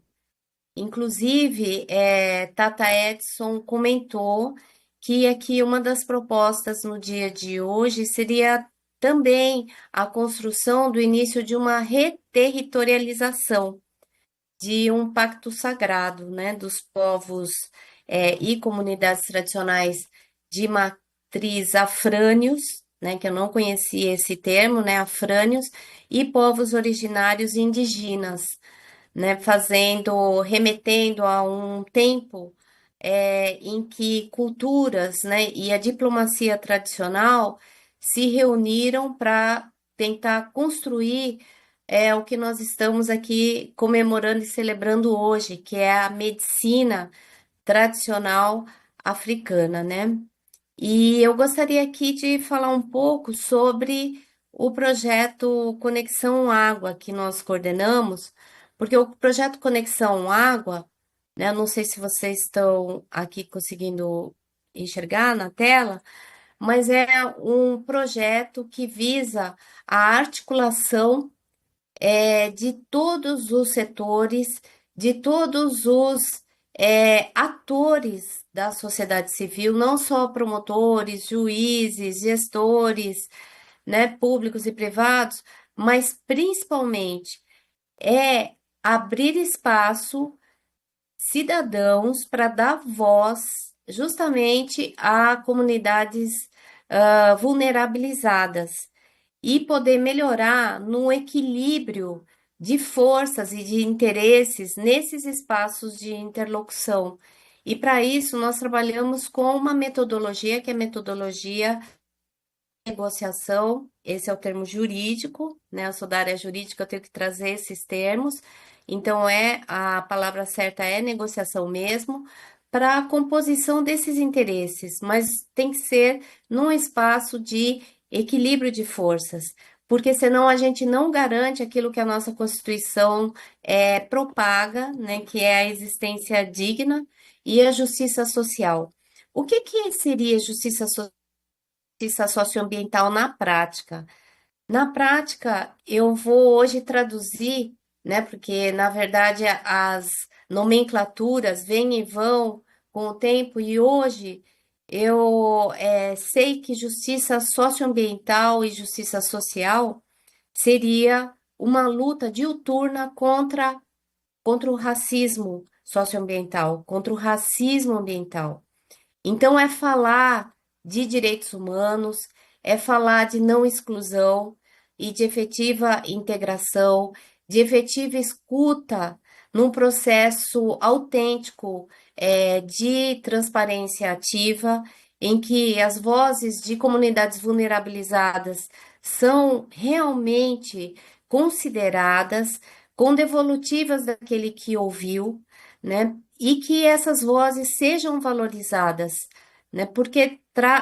Inclusive, Tata Edson comentou que aqui uma das propostas no dia de hoje seria também a construção do início de uma reterritorialização, de um pacto sagrado, né, dos povos e comunidades tradicionais de matriz afrânios, né, que eu não conhecia esse termo, né, afrânios, e povos originários indígenas, né, remetendo a um tempo em que culturas, né, e a diplomacia tradicional se reuniram para tentar construir o que nós estamos aqui comemorando e celebrando hoje, que é a medicina tradicional africana, né? E eu gostaria aqui de falar um pouco sobre o projeto Conexão Água que nós coordenamos, porque o projeto Conexão Água, né, eu não sei se vocês estão aqui conseguindo enxergar na tela, mas é um projeto que visa a articulação de todos os setores, de todos os atores da sociedade civil, não só promotores, juízes, gestores, né, públicos e privados, mas principalmente abrir espaço cidadãos para dar voz justamente a comunidades vulnerabilizadas e poder melhorar no equilíbrio de forças e de interesses nesses espaços de interlocução. E para isso nós trabalhamos com uma metodologia que é a metodologia de negociação, esse é o termo jurídico, né? Eu sou da área jurídica, eu tenho que trazer esses termos. Então a palavra certa é negociação mesmo, para a composição desses interesses, mas tem que ser num espaço de equilíbrio de forças, porque senão a gente não garante aquilo que a nossa Constituição propaga, né, que é a existência digna e a justiça social. O que seria justiça socioambiental na prática? Na prática, eu vou hoje traduzir, né, porque na verdade as nomenclaturas vêm e vão com o tempo, e hoje eu sei que justiça socioambiental e justiça social seria uma luta diuturna contra o racismo socioambiental, contra o racismo ambiental. Então, é falar de direitos humanos, é falar de não exclusão e de efetiva integração, de efetiva escuta num processo autêntico de transparência ativa, em que as vozes de comunidades vulnerabilizadas são realmente consideradas, com devolutivas daquele que ouviu, né? E que essas vozes sejam valorizadas, né? Porque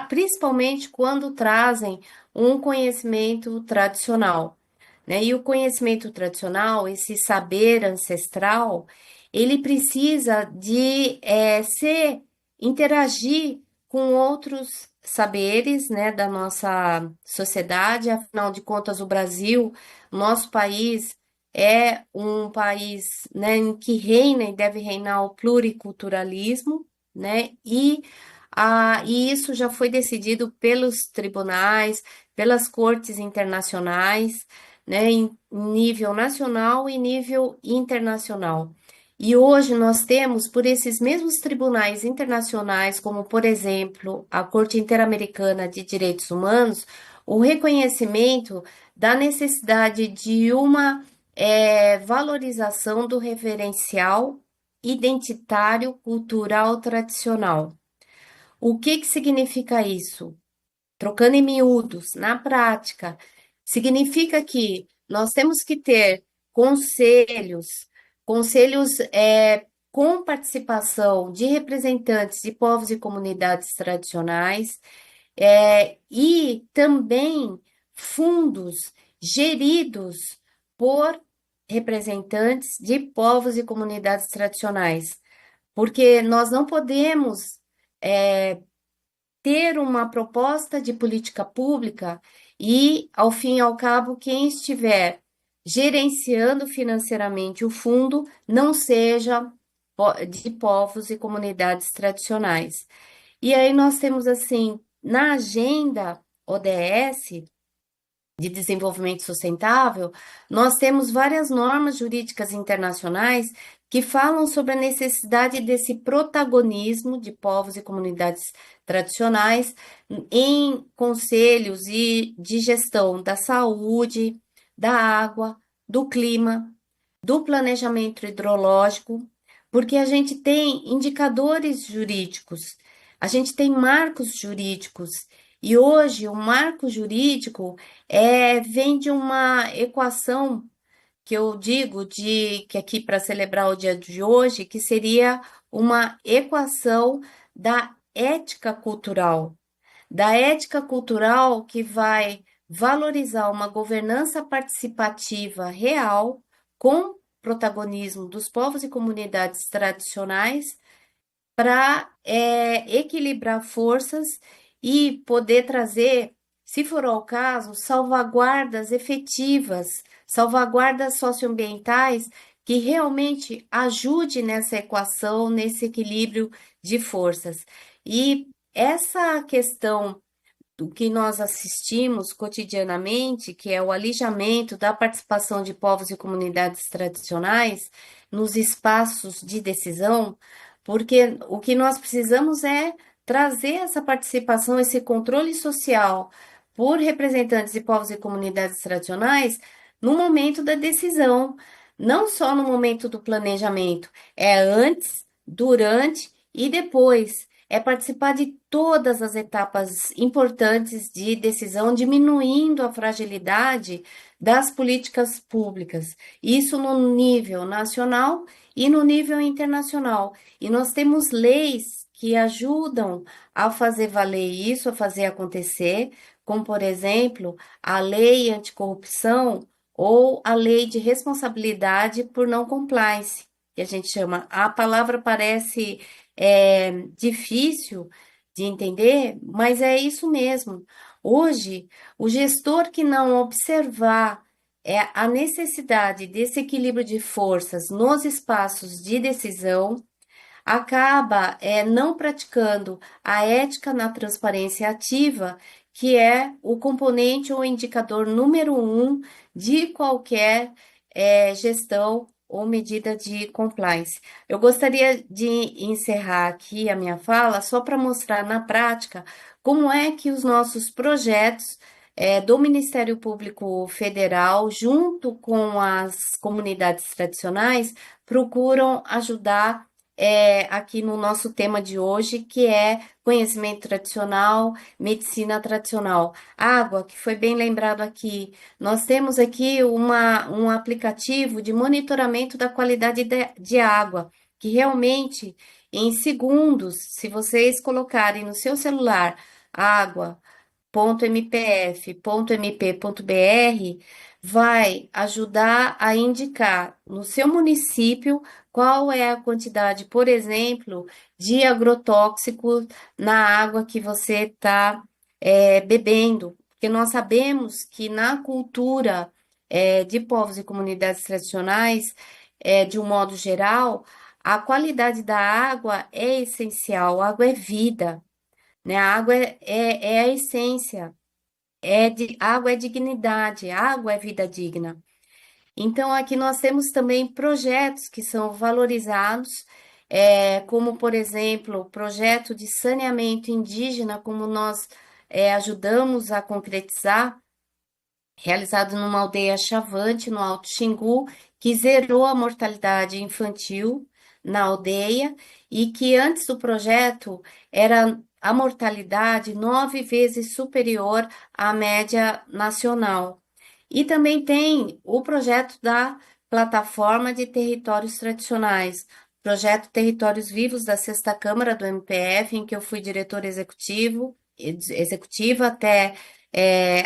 principalmente quando trazem um conhecimento tradicional, né? E o conhecimento tradicional, esse saber ancestral, ele precisa de interagir com outros saberes, né, da nossa sociedade. Afinal de contas, o Brasil, nosso país, é um país, né, em que reina e deve reinar o pluriculturalismo, né, e isso já foi decidido pelos tribunais, pelas cortes internacionais, né, em nível nacional e nível internacional. E hoje nós temos, por esses mesmos tribunais internacionais, como por exemplo a Corte Interamericana de Direitos Humanos, o reconhecimento da necessidade de uma valorização do referencial identitário cultural tradicional. O que que significa isso? Trocando em miúdos, na prática, significa que nós temos que ter conselhos, conselhos com participação de representantes de povos e comunidades tradicionais, e também fundos geridos por representantes de povos e comunidades tradicionais, porque nós não podemos ter uma proposta de política pública e, ao fim e ao cabo, quem estiver gerenciando financeiramente o fundo não seja de povos e comunidades tradicionais. E aí nós temos assim, na agenda ODS de desenvolvimento sustentável, nós temos várias normas jurídicas internacionais que falam sobre a necessidade desse protagonismo de povos e comunidades tradicionais em conselhos e de gestão da saúde, da água, do clima, do planejamento hidrológico, porque a gente tem indicadores jurídicos, a gente tem marcos jurídicos, e hoje o marco jurídico vem de uma equação que eu digo que aqui para celebrar o dia de hoje, que seria uma equação da ética cultural que vai valorizar uma governança participativa real com protagonismo dos povos e comunidades tradicionais para equilibrar forças e poder trazer, se for ao caso, salvaguardas efetivas, salvaguardas socioambientais que realmente ajude nessa equação, nesse equilíbrio de forças. E essa questão do que nós assistimos cotidianamente, que é o alijamento da participação de povos e comunidades tradicionais nos espaços de decisão, porque o que nós precisamos é trazer essa participação, esse controle social por representantes de povos e comunidades tradicionais no momento da decisão, não só no momento do planejamento, é antes, durante e depois. É participar de todas as etapas importantes de decisão, diminuindo a fragilidade das políticas públicas. Isso no nível nacional e no nível internacional. E nós temos leis que ajudam a fazer valer isso, a fazer acontecer, como, por exemplo, a lei anticorrupção ou a lei de responsabilidade por não compliance, que a gente chama. A palavra parece difícil de entender, mas é isso mesmo. Hoje, o gestor que não observar a necessidade desse equilíbrio de forças nos espaços de decisão, acaba não praticando a ética na transparência ativa, que é o componente ou indicador número 1 de qualquer gestão ou medida de compliance. Eu gostaria de encerrar aqui a minha fala só para mostrar na prática como é que os nossos projetos do Ministério Público Federal, junto com as comunidades tradicionais, procuram ajudar aqui no nosso tema de hoje, que é conhecimento tradicional, medicina tradicional. Água, que foi bem lembrado aqui. Nós temos aqui um aplicativo de monitoramento da qualidade de água, que realmente, em segundos, se vocês colocarem no seu celular água.mpf.mp.br, vai ajudar a indicar no seu município qual é a quantidade, por exemplo, de agrotóxicos na água que você está bebendo. Porque nós sabemos que na cultura de povos e comunidades tradicionais, de um modo geral, a qualidade da água é essencial, a água é vida, né? A água é a essência, água é dignidade, água é vida digna. Então, aqui nós temos também projetos que são valorizados, como, por exemplo, o projeto de saneamento indígena, como nós ajudamos a concretizar, realizado numa aldeia Chavante, no Alto Xingu, que zerou a mortalidade infantil na aldeia e que antes do projeto era a mortalidade 9 vezes superior à média nacional. E também tem o projeto da Plataforma de Territórios Tradicionais, projeto Territórios Vivos da Sexta Câmara do MPF, em que eu fui diretora executiva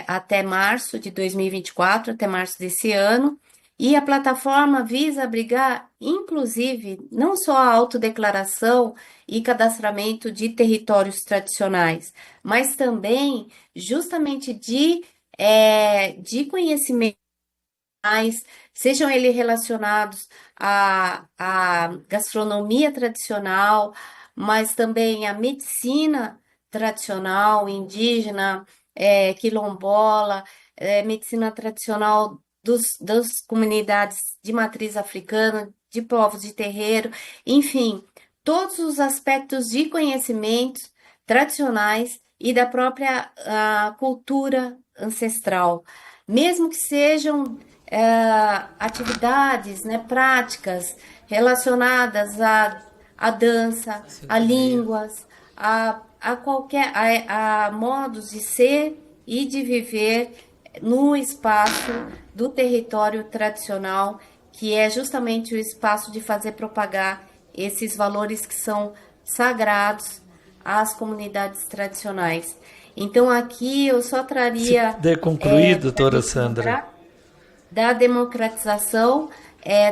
até março de 2024, até março desse ano. E a plataforma visa abrigar, inclusive, não só a autodeclaração e cadastramento de territórios tradicionais, mas também justamente de conhecimentos, sejam eles relacionados à gastronomia tradicional, mas também à medicina tradicional, indígena, quilombola, medicina tradicional das comunidades de matriz africana, de povos de terreiro, enfim, todos os aspectos de conhecimentos tradicionais e da própria cultura ancestral, mesmo que sejam atividades, né, práticas relacionadas à dança, a línguas, a modos de ser e de viver no espaço do território tradicional, que é justamente o espaço de fazer propagar esses valores que são sagrados às comunidades tradicionais. Então, aqui eu só traria... Se der concluir, doutora Sandra. Da democratização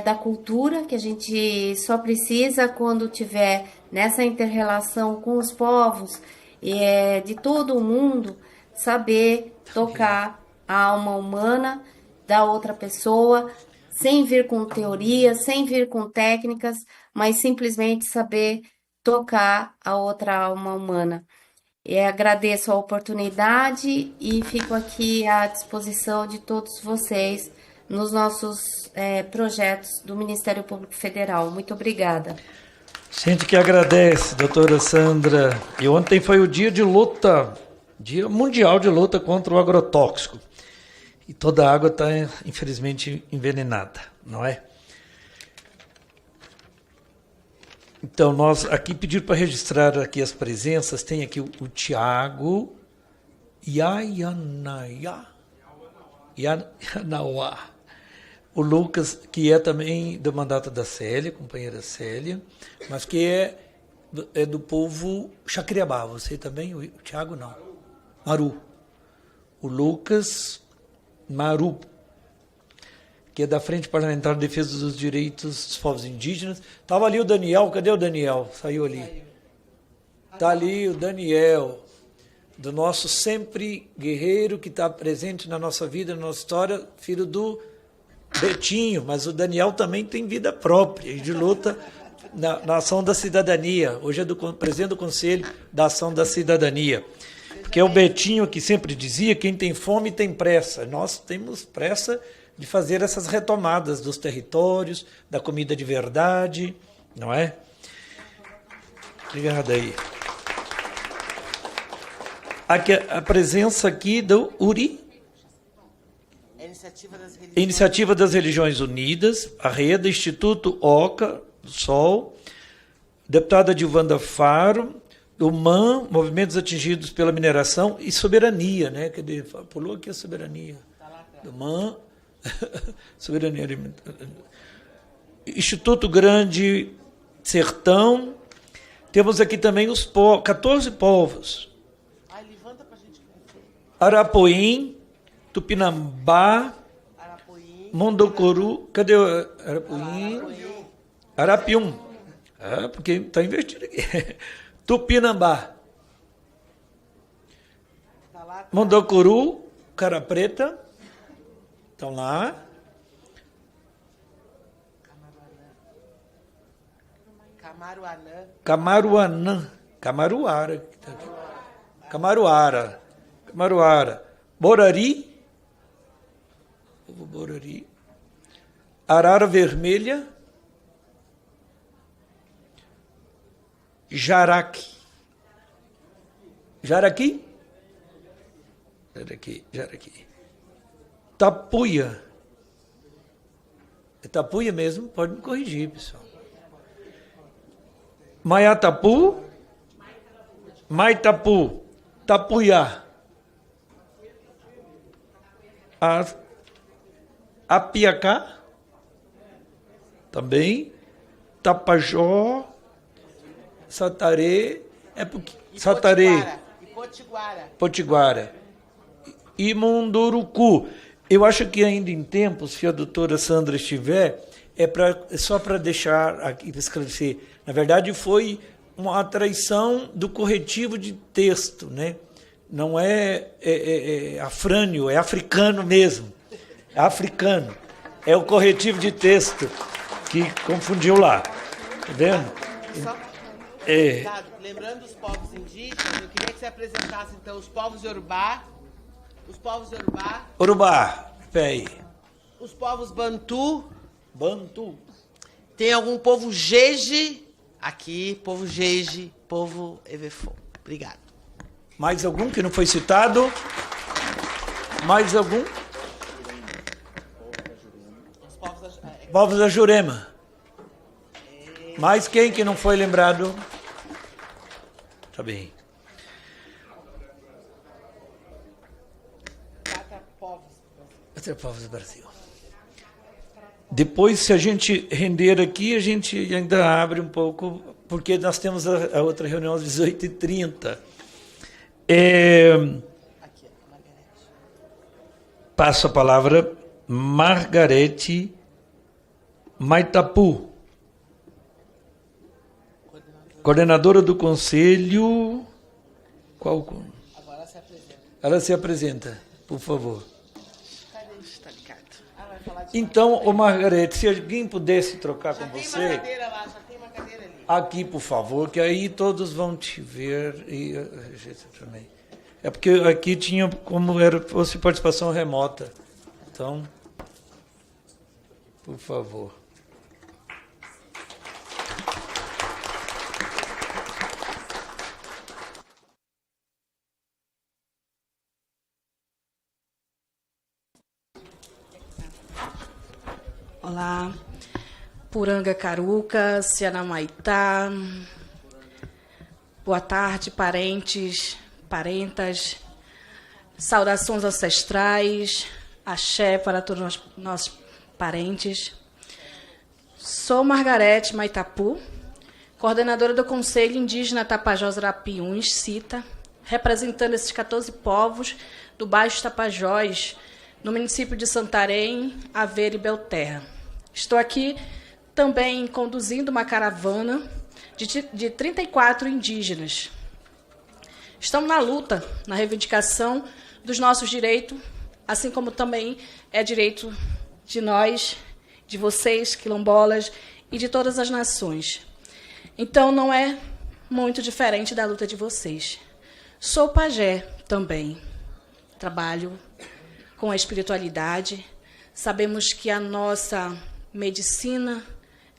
da cultura, que a gente só precisa, quando tiver nessa inter-relação com os povos de todo o mundo, saber tocar a alma humana da outra pessoa, sem vir com teorias, sem vir com técnicas, mas simplesmente saber tocar a outra alma humana. Agradeço a oportunidade e fico aqui à disposição de todos vocês nos nossos projetos do Ministério Público Federal. Muito obrigada. Gente que agradece, doutora Sandra. E ontem foi o dia de luta, Dia Mundial de Luta contra o Agrotóxico. E toda a água está, infelizmente, envenenada, não é? Então, nós aqui pediram para registrar aqui as presenças. Tem aqui o Tiago Yanauá. O Lucas, que é também do mandato da Célia, companheira Célia, mas que é do povo Chacriabá. Você também? O Tiago não. Maru. O Lucas Maru, que é da Frente Parlamentar de Defesa dos Direitos dos Povos Indígenas. Estava ali o Daniel. Cadê o Daniel? Saiu ali. Está ali o Daniel, do nosso sempre guerreiro que está presente na nossa vida, na nossa história, filho do Betinho, mas o Daniel também tem vida própria e de luta na ação da cidadania. Hoje é do presidente do Conselho da Ação da Cidadania, que é o Betinho que sempre dizia: quem tem fome tem pressa. Nós temos pressa de fazer essas retomadas dos territórios, da comida de verdade, não é? Obrigado aí. Aqui, a presença aqui do URI, Iniciativa das Religiões Unidas, a Rede, Instituto Oca do Sol, deputada Dilvanda Faro, do MAN, Movimentos Atingidos pela Mineração e Soberania, né? Cadê? Pulou aqui a soberania. Do MAN, Soberania Alimentar. Instituto Grande Sertão. Temos aqui também os 14 povos. Arapoim, Tupinambá, Mondocoru, cadê o Arapoim? Arapium. Porque está investido aqui. Tupinambá. Mondocoru, Cara Preta, estão lá. Camaruanã. Camaruanã. Camaruara. Que tá aqui. Camaruara. Camaruara. Borari. Povo Borari. Arara Vermelha. Jaraqui. Jaraqui? Jaraqui. Tapuia. É Tapuia mesmo? Pode me corrigir, pessoal. Maiatapu. Maitapu. Tapuiá. Apiacá. Também. Tapajó. Sataré. Sataré. E Potiguara. Potiguara. E Munduruku. Eu acho que ainda em tempos, se a doutora Sandra estiver, só para deixar aqui, para esclarecer, na verdade foi uma traição do corretivo de texto, né? Não é afrânio, é africano mesmo. É africano. É o corretivo de texto que confundiu lá. Tá vendo? Lembrando dos povos indígenas, eu queria que você apresentasse, então, os povos Yorubá, Urubá, peraí. os povos Bantu. Bantu. Tem algum povo Jeje aqui, povo Jeje, povo Evefô. Obrigado. Mais algum que não foi citado? Mais algum? Os povos Povos da Jurema. Mais quem que não foi lembrado? Tá bem. Até povos do Brasil. Depois, se a gente render aqui, a gente ainda abre um pouco, porque nós temos a outra reunião às 18h30. Passo a palavra Margarete Maitapu, coordenadora do Conselho. Qual? Agora se apresenta. Ela se apresenta, por favor. Está ligado. Vai falar de Então, ô Margarete, se alguém pudesse trocar com Já tem uma você, cadeira lá, já tem uma cadeira ali. aqui, por favor, que aí todos vão te ver e a gente também. É porque aqui tinha como fosse participação remota. Então, por favor. Olá, Puranga Caruca, Cianamaitá. Boa tarde, parentes, parentas. Saudações ancestrais, axé para todos os nossos parentes. Sou Margarete Maitapu, coordenadora do Conselho Indígena Tapajós Arapiuns, CITA, representando esses 14 povos do Baixo Tapajós, no município de Santarém, Aveiro e Belterra. Estou aqui também conduzindo uma caravana de 34 indígenas. Estamos na luta, na reivindicação dos nossos direitos, assim como também é direito de nós, de vocês, quilombolas, e de todas as nações. Então, não é muito diferente da luta de vocês. Sou pajé também. Trabalho com a espiritualidade. Sabemos que a nossa medicina,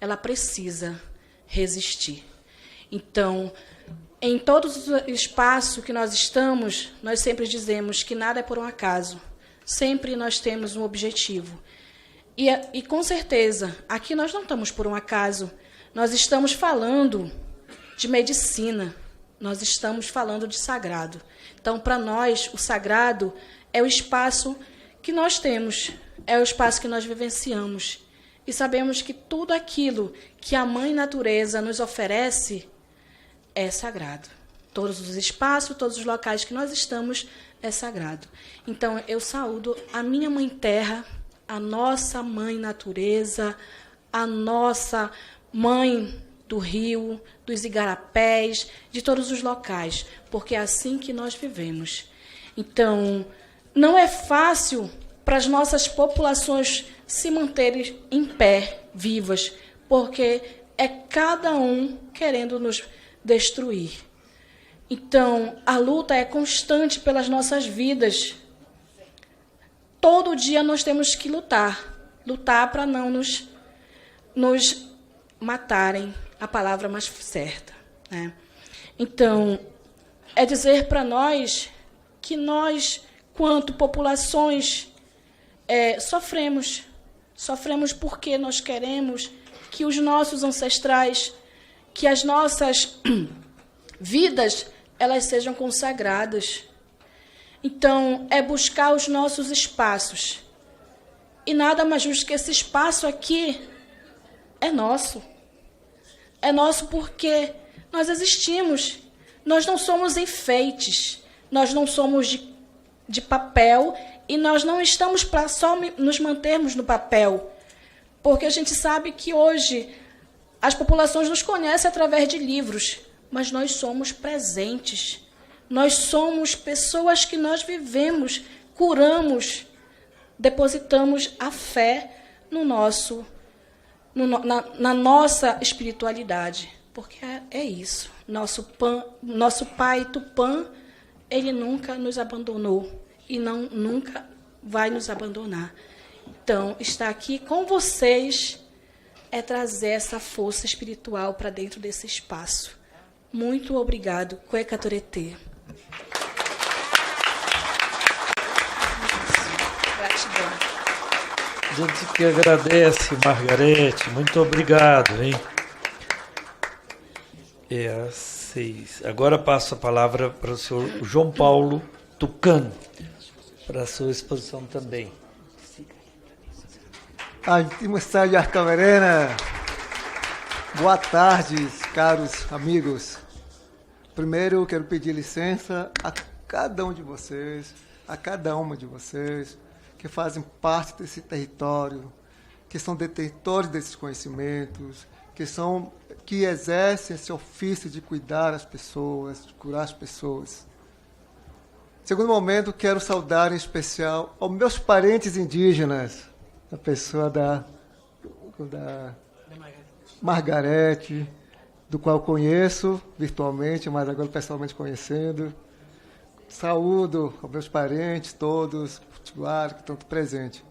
ela precisa resistir. Então, em todos os espaços que nós estamos, nós sempre dizemos que nada é por um acaso. Sempre nós temos um objetivo. E com certeza, aqui nós não estamos por um acaso. Nós estamos falando de medicina. Nós estamos falando de sagrado. Então, para nós, o sagrado é o espaço que nós temos, é o espaço que nós vivenciamos. E sabemos que tudo aquilo que a Mãe Natureza nos oferece é sagrado. Todos os espaços, todos os locais que nós estamos é sagrado. Então, eu saúdo a minha Mãe Terra, a nossa Mãe Natureza, a nossa Mãe do rio, dos igarapés, de todos os locais, porque é assim que nós vivemos. Então, não é fácil para as nossas populações se manterem em pé, vivas, porque é cada um querendo nos destruir. Então, a luta é constante pelas nossas vidas. Todo dia nós temos que lutar para não nos matarem, a palavra mais certa, né? Então, é dizer para nós que nós, quanto populações, sofremos porque nós queremos que os nossos ancestrais, que as nossas vidas, elas sejam consagradas. Então, é buscar os nossos espaços. E nada mais justo que esse espaço aqui é nosso. É nosso porque nós existimos. Nós não somos enfeites. Nós não somos de papel e nós não estamos para só nos mantermos no papel. Porque a gente sabe que hoje as populações nos conhecem através de livros, mas nós somos presentes. Nós somos pessoas que nós vivemos, curamos, depositamos a fé no na nossa espiritualidade. Porque é isso. Nosso pai Tupã, ele nunca nos abandonou e nunca vai nos abandonar. Então, estar aqui com vocês é trazer essa força espiritual para dentro desse espaço. Muito obrigado. Cueca Toretê. Gratidão. A gente que agradece, Margarete. Muito obrigado, hein? É às 6. Agora passo a palavra para o senhor João Paulo Tucano, para a sua exposição também. Mocidade de Arcaverena, boa tarde, caros amigos. Primeiro, eu quero pedir licença a cada um de vocês, a cada uma de vocês, que fazem parte desse território, que são detentores desses conhecimentos, que exercem esse ofício de cuidar as pessoas, de curar as pessoas. Segundo momento, quero saudar em especial aos meus parentes indígenas, a pessoa da Margarete, do qual conheço virtualmente, mas agora pessoalmente conhecendo. Saúdo aos meus parentes todos, potiguares, que estão presentes.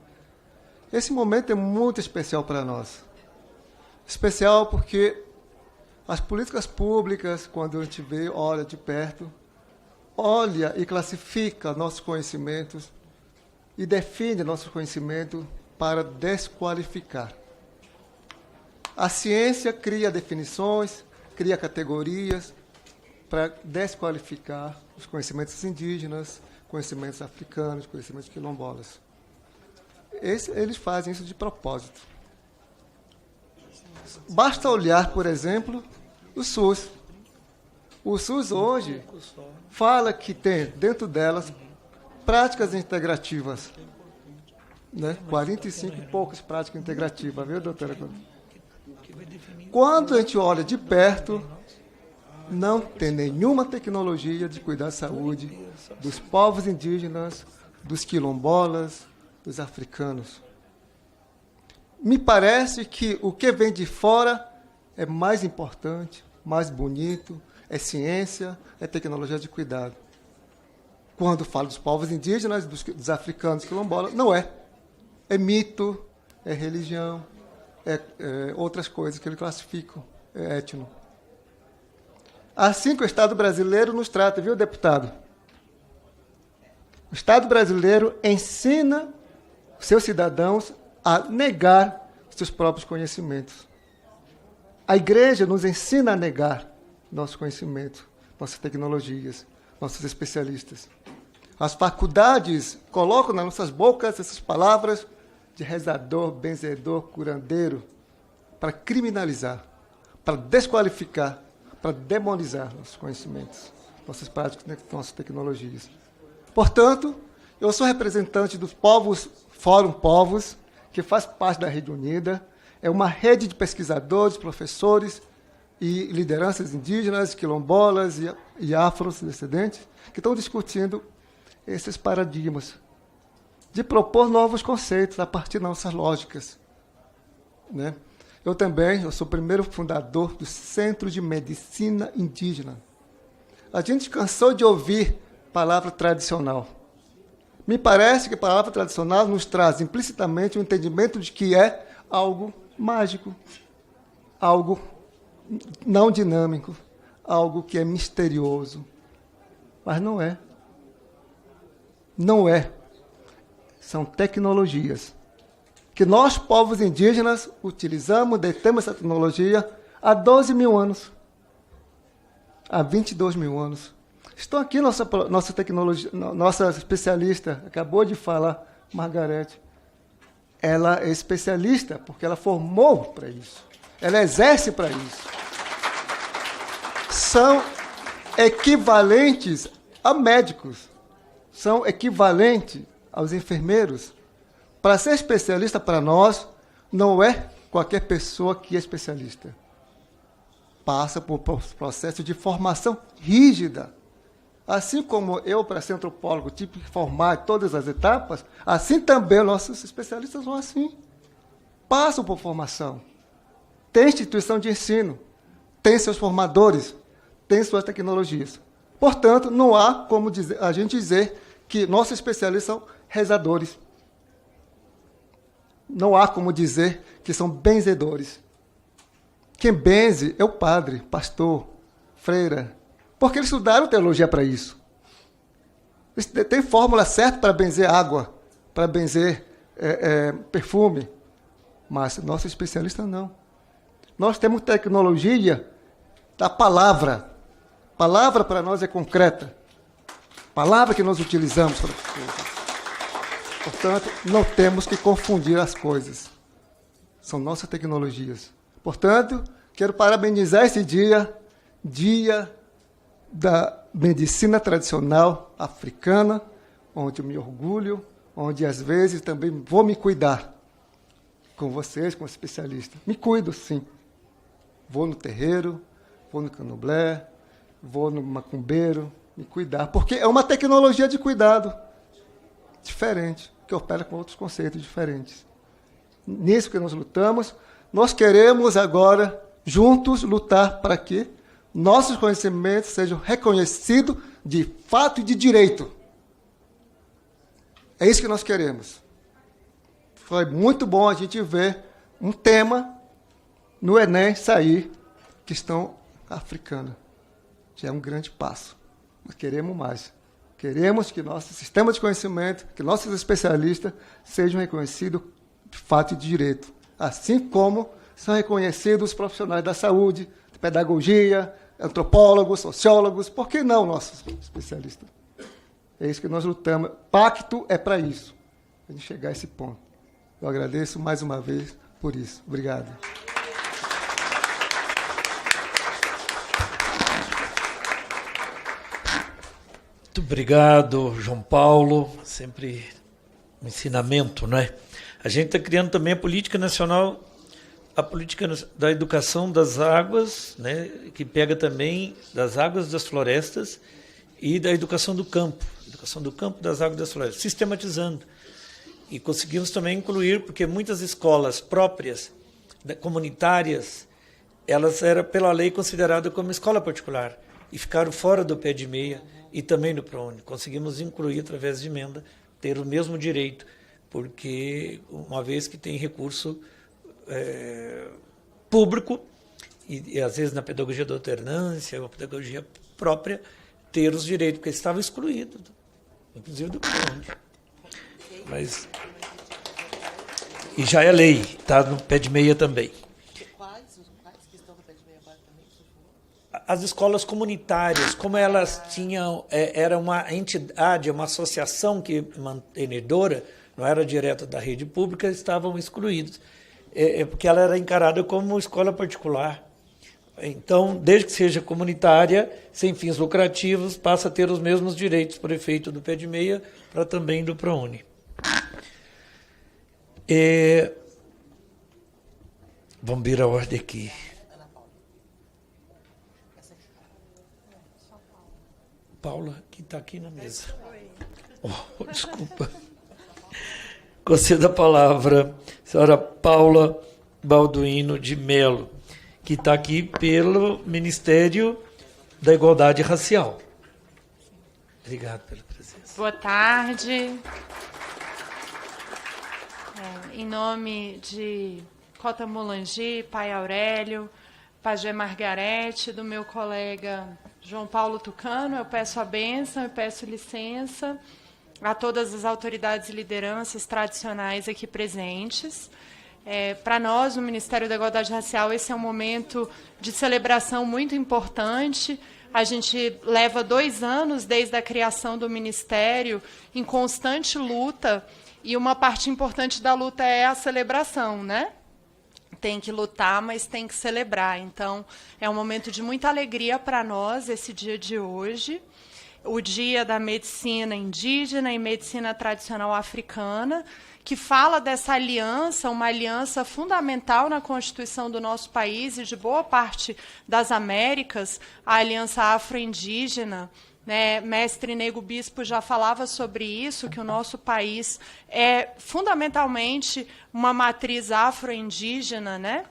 Esse momento é muito especial para nós. Especial porque as políticas públicas, quando a gente vê, olha de perto, olha e classifica nossos conhecimentos e define nosso conhecimento para desqualificar. A ciência cria definições, cria categorias para desqualificar os conhecimentos indígenas, conhecimentos africanos, conhecimentos quilombolas. Eles fazem isso de propósito. Basta olhar, por exemplo, o SUS. O SUS hoje fala que tem dentro delas práticas integrativas. Né? 45 e poucas práticas integrativas, viu, doutora? Quando a gente olha de perto, não tem nenhuma tecnologia de cuidar da saúde dos povos indígenas, dos quilombolas, dos africanos. Me parece que o que vem de fora é mais importante, mais bonito, é ciência, é tecnologia de cuidado. Quando falo dos povos indígenas, dos africanos, quilombolas, não é. É mito, é religião, é outras coisas que ele classifica, é étnico. Assim que o Estado brasileiro nos trata, viu, deputado? O Estado brasileiro ensina seus cidadãos a negar seus próprios conhecimentos. A Igreja nos ensina a negar nosso conhecimento, nossas tecnologias, nossos especialistas. As faculdades colocam nas nossas bocas essas palavras de rezador, benzedor, curandeiro, para criminalizar, para desqualificar, para demonizar nossos conhecimentos, nossas práticas, nossas tecnologias. Portanto, eu sou representante dos povos, Fórum Povos, que faz parte da Rede Unida, é uma rede de pesquisadores, professores e lideranças indígenas, quilombolas e afrodescendentes que estão discutindo esses paradigmas, de propor novos conceitos a partir das nossas lógicas. Né? Eu sou o primeiro fundador do Centro de Medicina Indígena. A gente cansou de ouvir palavra tradicional. Me parece que a palavra tradicional nos traz implicitamente o entendimento de que é algo mágico, algo não dinâmico, algo que é misterioso. Mas não é. Não é. São tecnologias que nós, povos indígenas, utilizamos, detemos essa tecnologia há 12 mil anos, há 22 mil anos. Estou aqui, nossa tecnologia, nossa especialista, acabou de falar, Margarete. Ela é especialista porque ela formou para isso. Ela exerce para isso. São equivalentes a médicos, são equivalentes aos enfermeiros. Para ser especialista, para nós, não é qualquer pessoa que é especialista. Passa por um processo de formação rígida. Assim como eu, para ser antropólogo, tive que formar todas as etapas, assim também nossos especialistas vão assim. Passam por formação. Tem instituição de ensino, tem seus formadores, tem suas tecnologias. Portanto, não há como a gente dizer que nossos especialistas são rezadores. Não há como dizer que são benzedores. Quem benze é o padre, pastor, freira, porque eles estudaram teologia para isso. Eles têm fórmula certa para benzer água, para benzer perfume, mas nosso especialista não. Nós temos tecnologia da palavra. Palavra para nós é concreta. Palavra que nós utilizamos para as coisas. Portanto, não temos que confundir as coisas. São nossas tecnologias. Portanto, quero parabenizar esse dia da medicina tradicional africana, onde eu me orgulho, onde às vezes também vou me cuidar com vocês, como especialista. Me cuido, sim. Vou no terreiro, vou no candomblé, vou no macumbeiro, me cuidar, porque é uma tecnologia de cuidado diferente, que opera com outros conceitos diferentes. Nisso que nós lutamos, nós queremos agora, juntos, lutar para que nossos conhecimentos sejam reconhecidos de fato e de direito. É isso que nós queremos. Foi muito bom a gente ver um tema no Enem sair, questão africana. Já é um grande passo. Mas queremos mais. Queremos que nosso sistema de conhecimento, que nossos especialistas sejam reconhecidos de fato e de direito. Assim como são reconhecidos os profissionais da saúde, de pedagogia, antropólogos, sociólogos, por que não nossos especialistas? É isso que nós lutamos. Pacto é para isso, para a gente chegar a esse ponto. Eu agradeço mais uma vez por isso. Obrigado. Muito obrigado, João Paulo. Sempre um ensinamento, não é? A gente está criando também a política nacional, a política da educação das águas, né, que pega também das águas das florestas e da educação do campo, das águas das florestas, sistematizando. E conseguimos também incluir, porque muitas escolas próprias, comunitárias, elas eram, pela lei, consideradas como escola particular e ficaram fora do pé de meia e também do ProUni. Conseguimos incluir, através de emenda, ter o mesmo direito, porque uma vez que tem recurso público, e às vezes na pedagogia da alternância, ou pedagogia própria, ter os direitos, porque eles estavam excluídos, inclusive do ProUni. Mas, e já é lei, está no pé de meia também. Quais que estão no pé de meia agora também? As escolas comunitárias, como elas tinham, era uma entidade, uma associação que mantenedora, não era direta da rede pública, estavam excluídos, porque ela era encarada como escola particular. Então, desde que seja comunitária, sem fins lucrativos, passa a ter os mesmos direitos por efeito do pé de meia, para também do ProUni. Vamos ver a ordem aqui. Paula, que está aqui na mesa. Oh, desculpa. Conceda a palavra, senhora Paula Balduino de Melo, que está aqui pelo Ministério da Igualdade Racial. Obrigado pela presença. Boa tarde. Em nome de Cota Molangi, Pai Aurélio, Pajé Margarete, do meu colega João Paulo Tucano, eu peço a bênção, eu peço licença a todas as autoridades e lideranças tradicionais aqui presentes. Para nós, no Ministério da Igualdade Racial, esse é um momento de celebração muito importante. A gente leva 2 anos desde a criação do Ministério em constante luta, e uma parte importante da luta é a celebração, né? Tem que lutar, mas tem que celebrar. Então, é um momento de muita alegria para nós, esse dia de hoje, o Dia da Medicina Indígena e Medicina Tradicional Africana, que fala dessa aliança, uma aliança fundamental na Constituição do nosso país e de boa parte das Américas, a Aliança Afro-Indígena. Mestre Nego Bispo já falava sobre isso, que o nosso país é fundamentalmente uma matriz afro-indígena, né?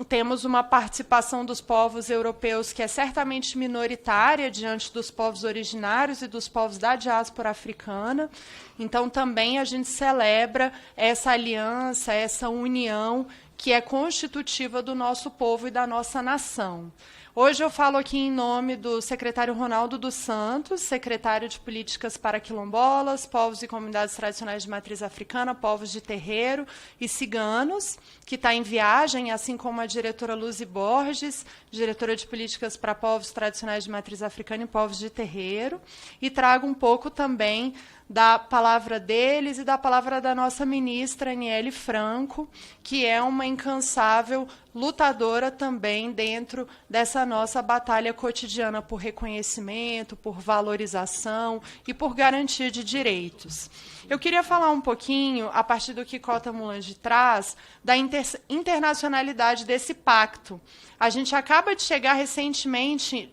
Temos uma participação dos povos europeus que é certamente minoritária diante dos povos originários e dos povos da diáspora africana. Então, também a gente celebra essa aliança, essa união que é constitutiva do nosso povo e da nossa nação. Hoje eu falo aqui em nome do secretário Ronaldo dos Santos, secretário de Políticas para Quilombolas, povos e comunidades tradicionais de matriz africana, povos de terreiro e ciganos, que está em viagem, assim como a diretora Luzi Borges, diretora de Políticas para povos tradicionais de matriz africana e povos de terreiro, e trago um pouco também da palavra deles e da palavra da nossa ministra, Aniele Franco, que é uma incansável lutadora também dentro dessa nossa batalha cotidiana por reconhecimento, por valorização e por garantia de direitos. Eu queria falar um pouquinho, a partir do que Cota Molangi traz, da internacionalidade desse pacto. A gente acaba de chegar recentemente,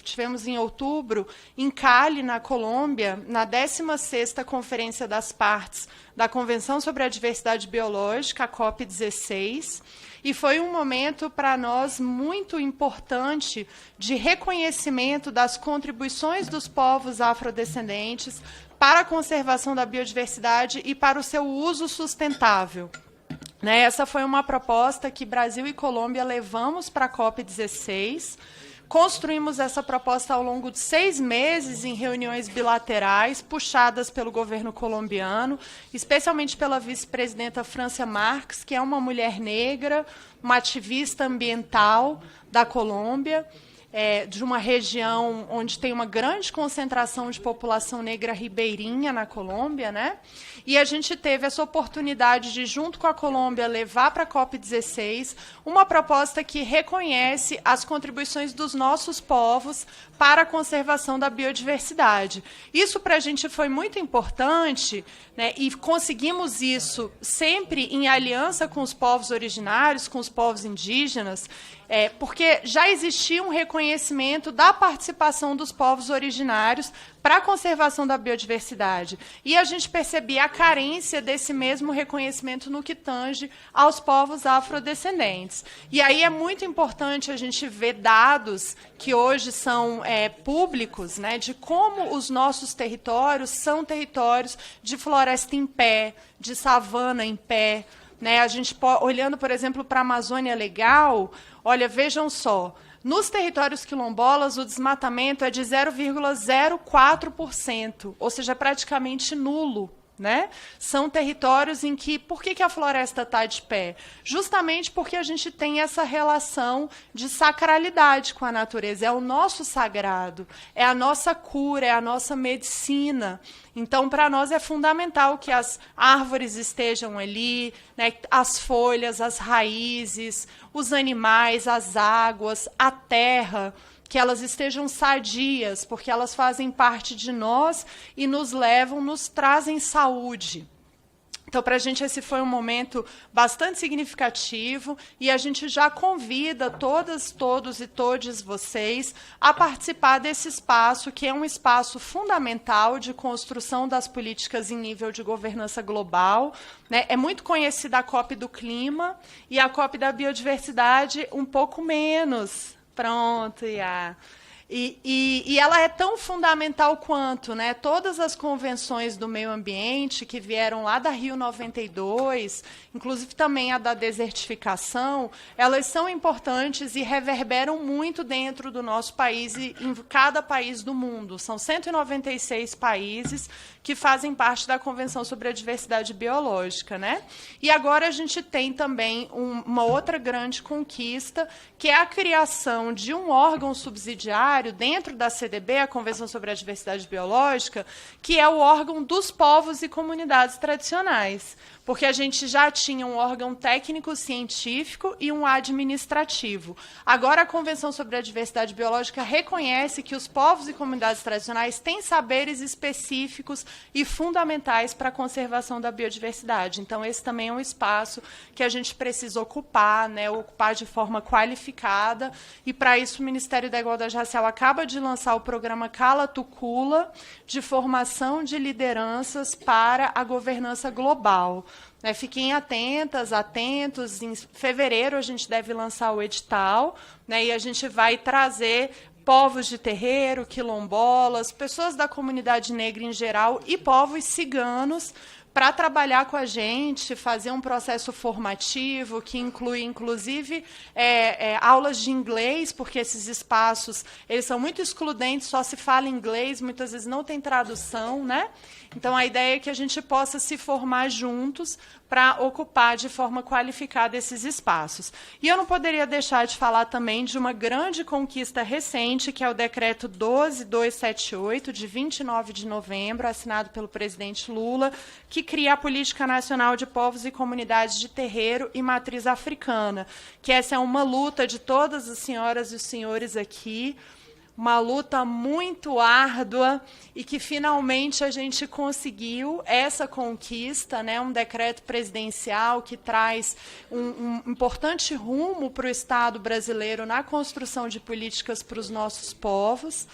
tivemos em outubro, em Cali, na Colômbia, na 16ª Conferência das Partes da Convenção sobre a Diversidade Biológica, a COP16, e foi um momento para nós muito importante de reconhecimento das contribuições dos povos afrodescendentes para a conservação da biodiversidade e para o seu uso sustentável. Essa foi uma proposta que Brasil e Colômbia levamos para a COP16. Construímos essa proposta ao longo de 6 meses em reuniões bilaterais, puxadas pelo governo colombiano, especialmente pela vice-presidenta Francia Marques, que é uma mulher negra, uma ativista ambiental da Colômbia, de uma região onde tem uma grande concentração de população negra ribeirinha na Colômbia, né? E a gente teve essa oportunidade de, junto com a Colômbia, levar para a COP16 uma proposta que reconhece as contribuições dos nossos povos para a conservação da biodiversidade. Isso para a gente foi muito importante, né? E conseguimos isso sempre em aliança com os povos originários, com os povos indígenas, porque já existia um reconhecimento da participação dos povos originários para a conservação da biodiversidade. E a gente percebia a carência desse mesmo reconhecimento no que tange aos povos afrodescendentes. E aí é muito importante a gente ver dados que hoje são públicos, né, de como os nossos territórios são territórios de floresta em pé, de savana em pé. A gente, olhando, por exemplo, para a Amazônia Legal, olha, vejam só, nos territórios quilombolas o desmatamento é de 0,04%, ou seja, praticamente nulo. São territórios em que... Por que a floresta está de pé? Justamente porque a gente tem essa relação de sacralidade com a natureza. É o nosso sagrado, é a nossa cura, é a nossa medicina. Então, para nós é fundamental que as árvores estejam ali, né, as folhas, as raízes, os animais, as águas, a terra, que elas estejam sadias, porque elas fazem parte de nós e nos levam, nos trazem saúde. Então, para a gente, esse foi um momento bastante significativo e a gente já convida todas, todos e todes vocês a participar desse espaço, que é um espaço fundamental de construção das políticas em nível de governança global. Né? É muito conhecida a COP do clima e a COP da biodiversidade um pouco menos. Pronto, Iá. E ela é tão fundamental quanto, né? Todas as convenções do meio ambiente que vieram lá da Rio 92, inclusive também a da desertificação, elas são importantes e reverberam muito dentro do nosso país e em cada país do mundo. São 196 países que fazem parte da Convenção sobre a Diversidade Biológica, né? E agora a gente tem também uma outra grande conquista, que é a criação de um órgão subsidiário dentro da CDB, a Convenção sobre a Diversidade Biológica, que é o órgão dos povos e comunidades tradicionais. Porque a gente já tinha um órgão técnico-científico e um administrativo. Agora, a Convenção sobre a Diversidade Biológica reconhece que os povos e comunidades tradicionais têm saberes específicos e fundamentais para a conservação da biodiversidade. Então, esse também é um espaço que a gente precisa ocupar, né, ocupar de forma qualificada, e, para isso, o Ministério da Igualdade Racial acaba de lançar o programa Cala Tu Cula, de formação de lideranças para a governança global. Fiquem atentas, atentos. Em fevereiro, a gente deve lançar o edital, né, e a gente vai trazer povos de terreiro, quilombolas, pessoas da comunidade negra em geral e povos ciganos para trabalhar com a gente, fazer um processo formativo que inclui, inclusive, aulas de inglês, porque esses espaços eles são muito excludentes, só se fala inglês, muitas vezes não tem tradução, né? Então, a ideia é que a gente possa se formar juntos para ocupar de forma qualificada esses espaços. E eu não poderia deixar de falar também de uma grande conquista recente, que é o Decreto 12278, de 29 de novembro, assinado pelo presidente Lula, que cria a Política Nacional de Povos e Comunidades de Terreiro e Matriz Africana, que essa é uma luta de todas as senhoras e os senhores aqui, uma luta muito árdua e que finalmente a gente conseguiu essa conquista, né? Um decreto presidencial que traz um importante rumo para o Estado brasileiro na construção de políticas para os nossos povos.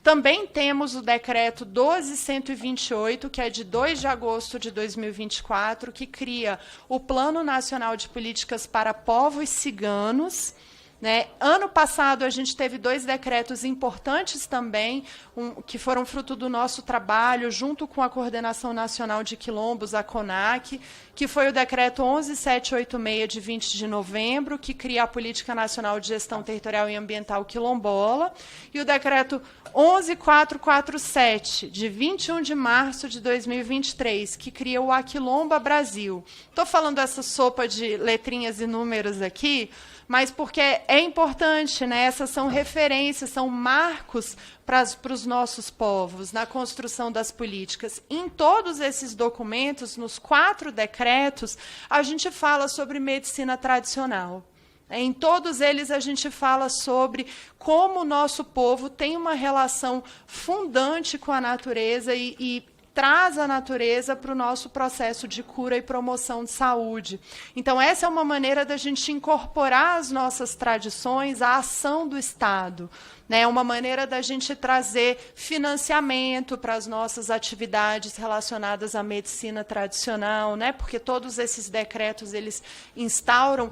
Também temos o decreto 12128, que é de 2 de agosto de 2024, que cria o Plano Nacional de Políticas para Povos Ciganos. Né? Ano passado, a gente teve 2 decretos importantes também, que foram fruto do nosso trabalho, junto com a Coordenação Nacional de Quilombos, a CONAC, que foi o decreto 11786, de 20 de novembro, que cria a Política Nacional de Gestão Territorial e Ambiental quilombola, e o decreto 11447, de 21 de março de 2023, que cria o Aquilomba Brasil. Estou falando essa sopa de letrinhas e números aqui, mas porque é importante, né? Essas são referências, são marcos para os nossos povos na construção das políticas. Em todos esses documentos, nos 4 decretos, a gente fala sobre medicina tradicional. Em todos eles, a gente fala sobre como o nosso povo tem uma relação fundante com a natureza e traz a natureza para o nosso processo de cura e promoção de saúde. Então, essa é uma maneira da gente incorporar as nossas tradições à ação do Estado. É uma maneira da gente trazer financiamento para as nossas atividades relacionadas à medicina tradicional, né? Porque todos esses decretos eles instauram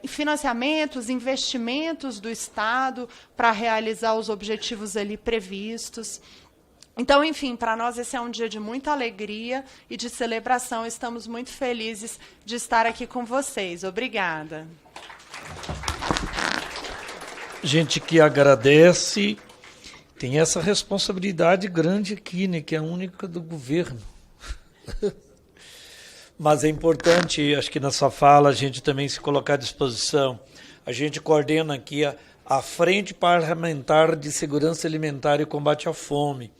financiamentos, investimentos do Estado para realizar os objetivos ali previstos. Então, enfim, para nós esse é um dia de muita alegria e de celebração. Estamos muito felizes de estar aqui com vocês. Obrigada. Gente que agradece, tem essa responsabilidade grande aqui, né, que é a única do governo. Mas é importante, acho que na sua fala, a gente também se colocar à disposição. A gente coordena aqui a Frente Parlamentar de Segurança Alimentar e Combate à Fome.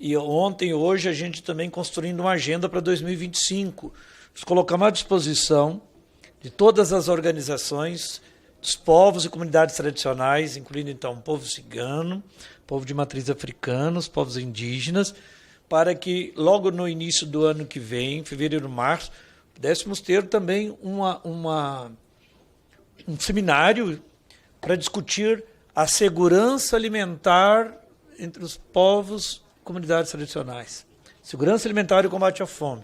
E ontem e hoje a gente também construindo uma agenda para 2025. Nos colocamos à disposição de todas as organizações, dos povos e comunidades tradicionais, incluindo então o povo cigano, povo de matriz africana, os povos indígenas, para que logo no início do ano que vem, fevereiro, março, pudéssemos ter também um seminário para discutir a segurança alimentar entre os povos, comunidades tradicionais. Segurança alimentar e combate à fome,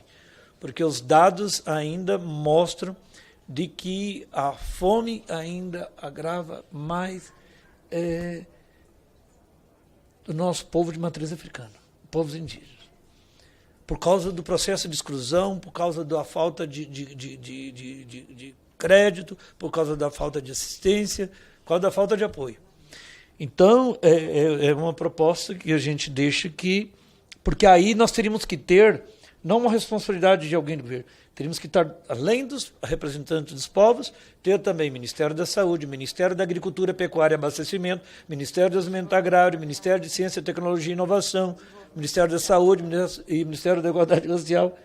porque os dados ainda mostram de que a fome ainda agrava mais o nosso povo de matriz africana, povos indígenas. Por causa do processo de exclusão, por causa da falta de crédito, por causa da falta de assistência, por causa da falta de apoio. Então, é uma proposta que a gente deixa aqui, porque aí nós teríamos que ter, não uma responsabilidade de alguém do governo, teríamos que estar, além dos representantes dos povos, ter também Ministério da Saúde, Ministério da Agricultura, Pecuária e Abastecimento, Ministério do Desenvolvimento Agrário, Ministério de Ciência, Tecnologia e Inovação, Ministério da Saúde e Ministério da Igualdade Racial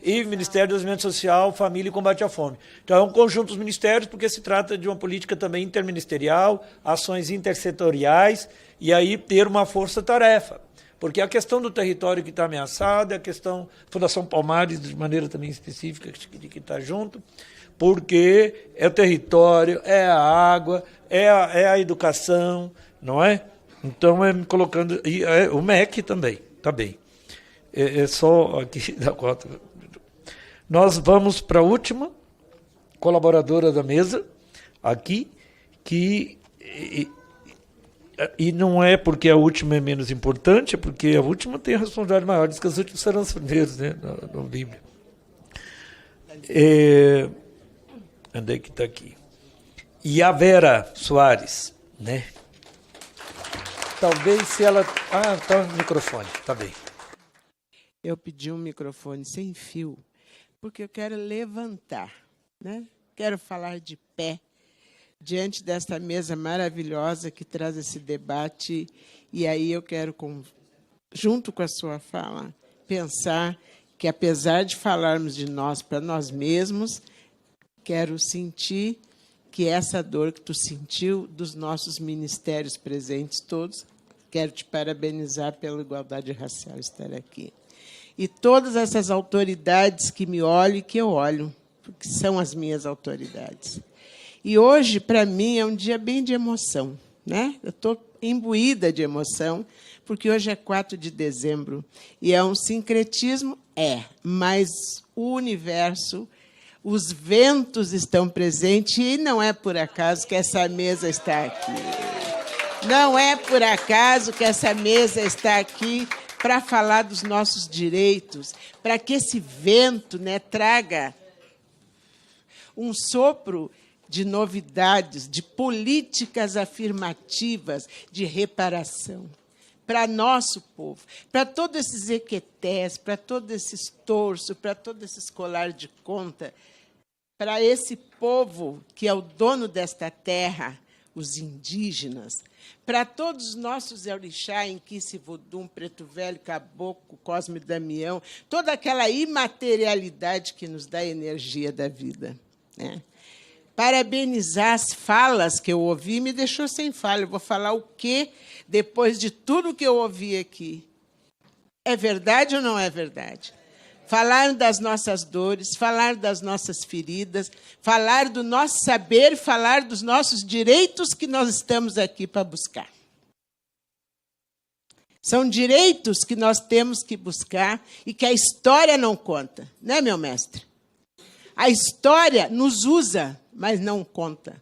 e Ministério do Desenvolvimento Social, Família e Combate à Fome. Então, é um conjunto dos ministérios, porque se trata de uma política também interministerial, ações intersetoriais, e aí ter uma força-tarefa. Porque a questão do território que está ameaçado, a questão Fundação Palmares, de maneira também específica, que está junto, porque é o território, é a água, é a educação, não é? Então, colocando... E o MEC também, está bem. É só aqui da cota. Nós vamos para a última colaboradora da mesa, aqui, que... E não é porque a última é menos importante, é porque a última tem a responsabilidade maior, diz que as últimas serão os primeiros, né, na Bíblia. Onde é que está aqui? E a Vera Soares, né? Talvez se ela... Ah, está no microfone, está bem. Eu pedi um microfone sem fio, porque eu quero levantar, né? Quero falar de pé, diante desta mesa maravilhosa que traz esse debate, e aí eu quero, junto com a sua fala, pensar que, apesar de falarmos de nós para nós mesmos, quero sentir que essa dor que tu sentiu dos nossos ministérios presentes todos, quero te parabenizar pela igualdade racial estar aqui. E todas essas autoridades que me olham e que eu olho, porque são as minhas autoridades. E hoje, para mim, é um dia bem de emoção, né? Eu estou imbuída de emoção, porque hoje é 4 de dezembro, e é um sincretismo? Mas o universo, os ventos estão presentes, e não é por acaso que essa mesa está aqui. Não é por acaso que essa mesa está aqui para falar dos nossos direitos, para que esse vento, né, traga um sopro de novidades, de políticas afirmativas de reparação para nosso povo, para todos esses equetés, para todos esses torços, para todos esses colar de conta, para esse povo que é o dono desta terra, os indígenas, para todos os nossos orixá, Inquice, Vodum, Preto Velho, Caboclo, Cosme e Damião, toda aquela imaterialidade que nos dá a energia da vida, né? Parabenizar as falas que eu ouvi, me deixou sem fala. Eu vou falar o quê depois de tudo que eu ouvi aqui? É verdade ou não é verdade? Falar das nossas dores, falar das nossas feridas, falar do nosso saber, falar dos nossos direitos que nós estamos aqui para buscar. São direitos que nós temos que buscar e que a história não conta, né, meu mestre? A história nos usa, mas não conta,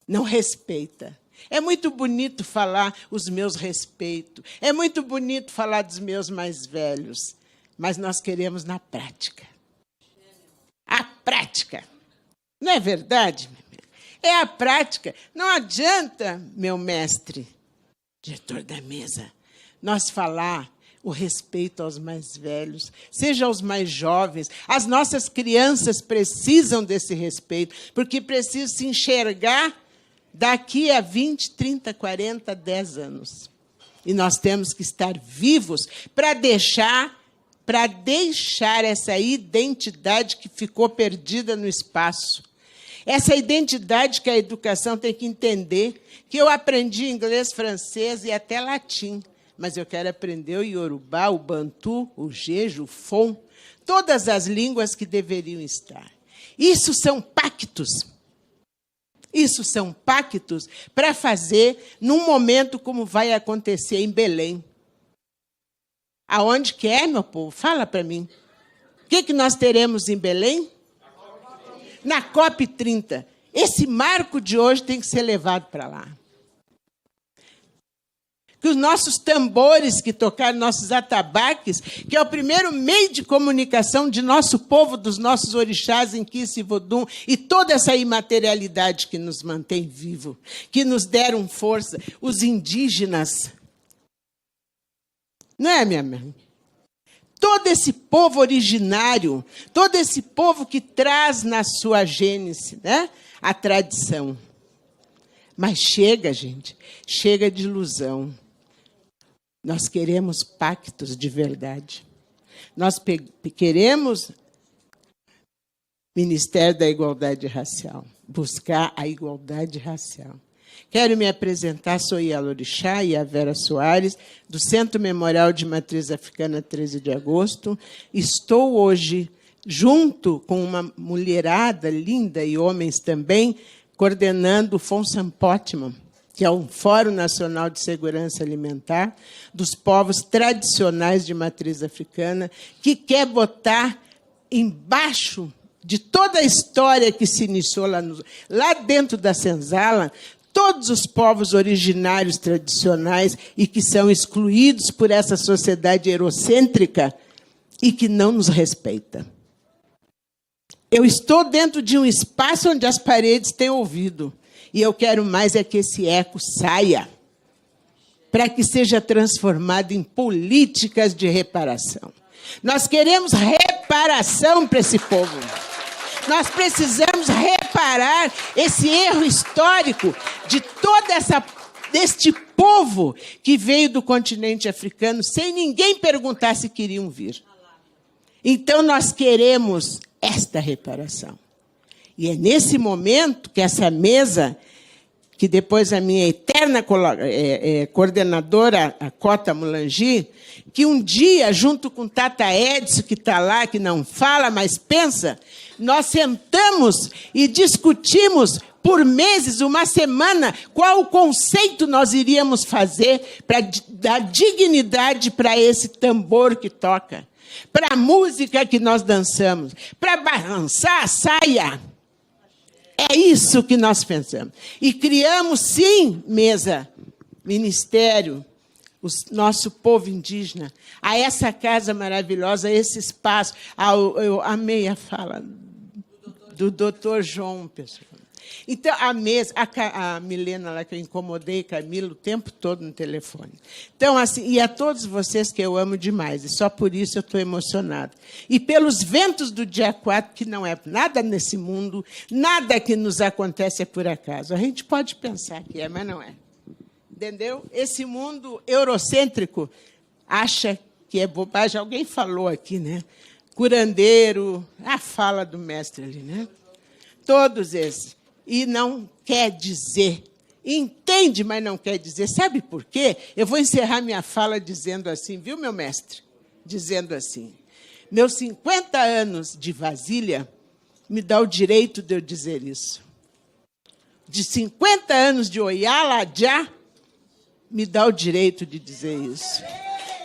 não respeita. É muito bonito falar os meus respeitos, é muito bonito falar dos meus mais velhos, mas nós queremos na prática. A prática. Não é verdade? É a prática. Não adianta, meu mestre, diretor da mesa, nós falar o respeito aos mais velhos, seja aos mais jovens. As nossas crianças precisam desse respeito, porque precisam se enxergar daqui a 20, 30, 40, 10 anos. E nós temos que estar vivos para deixar essa identidade que ficou perdida no espaço. Essa identidade que a educação tem que entender, que eu aprendi inglês, francês e até latim, mas eu quero aprender o Iorubá, o Bantu, o Jejo, o Fon, todas as línguas que deveriam estar. Isso são pactos. Isso são pactos para fazer num momento como vai acontecer em Belém. Aonde que é, meu povo? Fala para mim. O que nós teremos em Belém? Na COP30. Esse marco de hoje tem que ser levado para lá. Que os nossos tambores que tocaram, nossos atabaques, que é o primeiro meio de comunicação de nosso povo, dos nossos orixás em Kiss e Vodum, e toda essa imaterialidade que nos mantém vivo, que nos deram força, os indígenas. Não é, minha mãe? Todo esse povo originário, todo esse povo que traz na sua gênese, né, a tradição. Mas chega, gente, chega de ilusão. Nós queremos pactos de verdade. Nós queremos Ministério da Igualdade Racial, buscar a igualdade racial. Quero me apresentar, sou Ialorixá, Vera Soares, do Centro Memorial de Matriz Africana 13 de agosto. Estou hoje, junto com uma mulherada linda e homens também, coordenando o FONSAMPOTMA, que é um Fórum Nacional de Segurança Alimentar dos povos tradicionais de matriz africana, que quer botar embaixo de toda a história que se iniciou lá dentro da senzala, todos os povos originários tradicionais e que são excluídos por essa sociedade eurocêntrica e que não nos respeita. Eu estou dentro de um espaço onde as paredes têm ouvido. E eu quero mais é que esse eco saia, para que seja transformado em políticas de reparação. Nós queremos reparação para esse povo. Nós precisamos reparar esse erro histórico de deste povo que veio do continente africano sem ninguém perguntar se queriam vir. Então, nós queremos esta reparação. E é nesse momento que essa mesa, que depois a minha eterna coordenadora, a Cota Mulangi, que um dia, junto com Tata Edson, que está lá, que não fala, mas pensa, nós sentamos e discutimos por meses, uma semana, qual o conceito nós iríamos fazer para dar dignidade para esse tambor que toca, para a música que nós dançamos, para balançar a saia. É isso que nós pensamos. E criamos, sim, mesa, ministério, o nosso povo indígena, a essa casa maravilhosa, a esse espaço. Eu amei a fala do doutor João, pessoal. Então, a mesa, a Milena, lá que eu incomodei, Camila, o tempo todo no telefone. Então, assim, e a todos vocês que eu amo demais, e só por isso eu estou emocionada. E pelos ventos do dia 4, que não é nada nesse mundo, nada que nos acontece é por acaso. A gente pode pensar que é, mas não é. Entendeu? Esse mundo eurocêntrico acha que é bobagem. Alguém falou aqui, né? Curandeiro, a fala do mestre ali, né? Todos esses. E não quer dizer. Entende, mas não quer dizer. Sabe por quê? Eu vou encerrar minha fala dizendo assim, viu, meu mestre? Dizendo assim, meus 50 anos de vasilha me dá o direito de eu dizer isso. De 50 anos de Oyalajá, me dá o direito de dizer isso.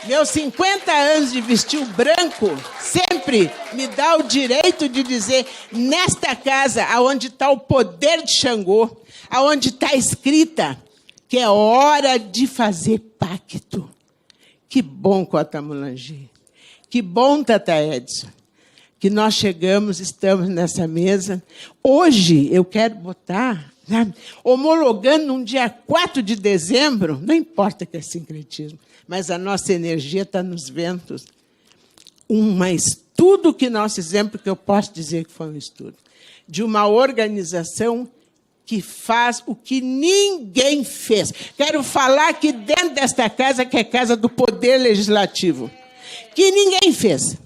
Meus 50 anos de vestir o branco sempre me dá o direito de dizer, nesta casa, onde está o poder de Xangô, onde está escrita que é hora de fazer pacto. Que bom, Cota Mulangi. Que bom, Tata Edson, que nós chegamos, estamos nessa mesa. Hoje, eu quero botar, né, homologando num dia 4 de dezembro, não importa que é sincretismo, mas a nossa energia está nos ventos. Um estudo que nós fizemos, porque eu posso dizer que foi um estudo, de uma organização que faz o que ninguém fez. Quero falar aqui dentro desta casa, que é a casa do Poder Legislativo, que ninguém fez,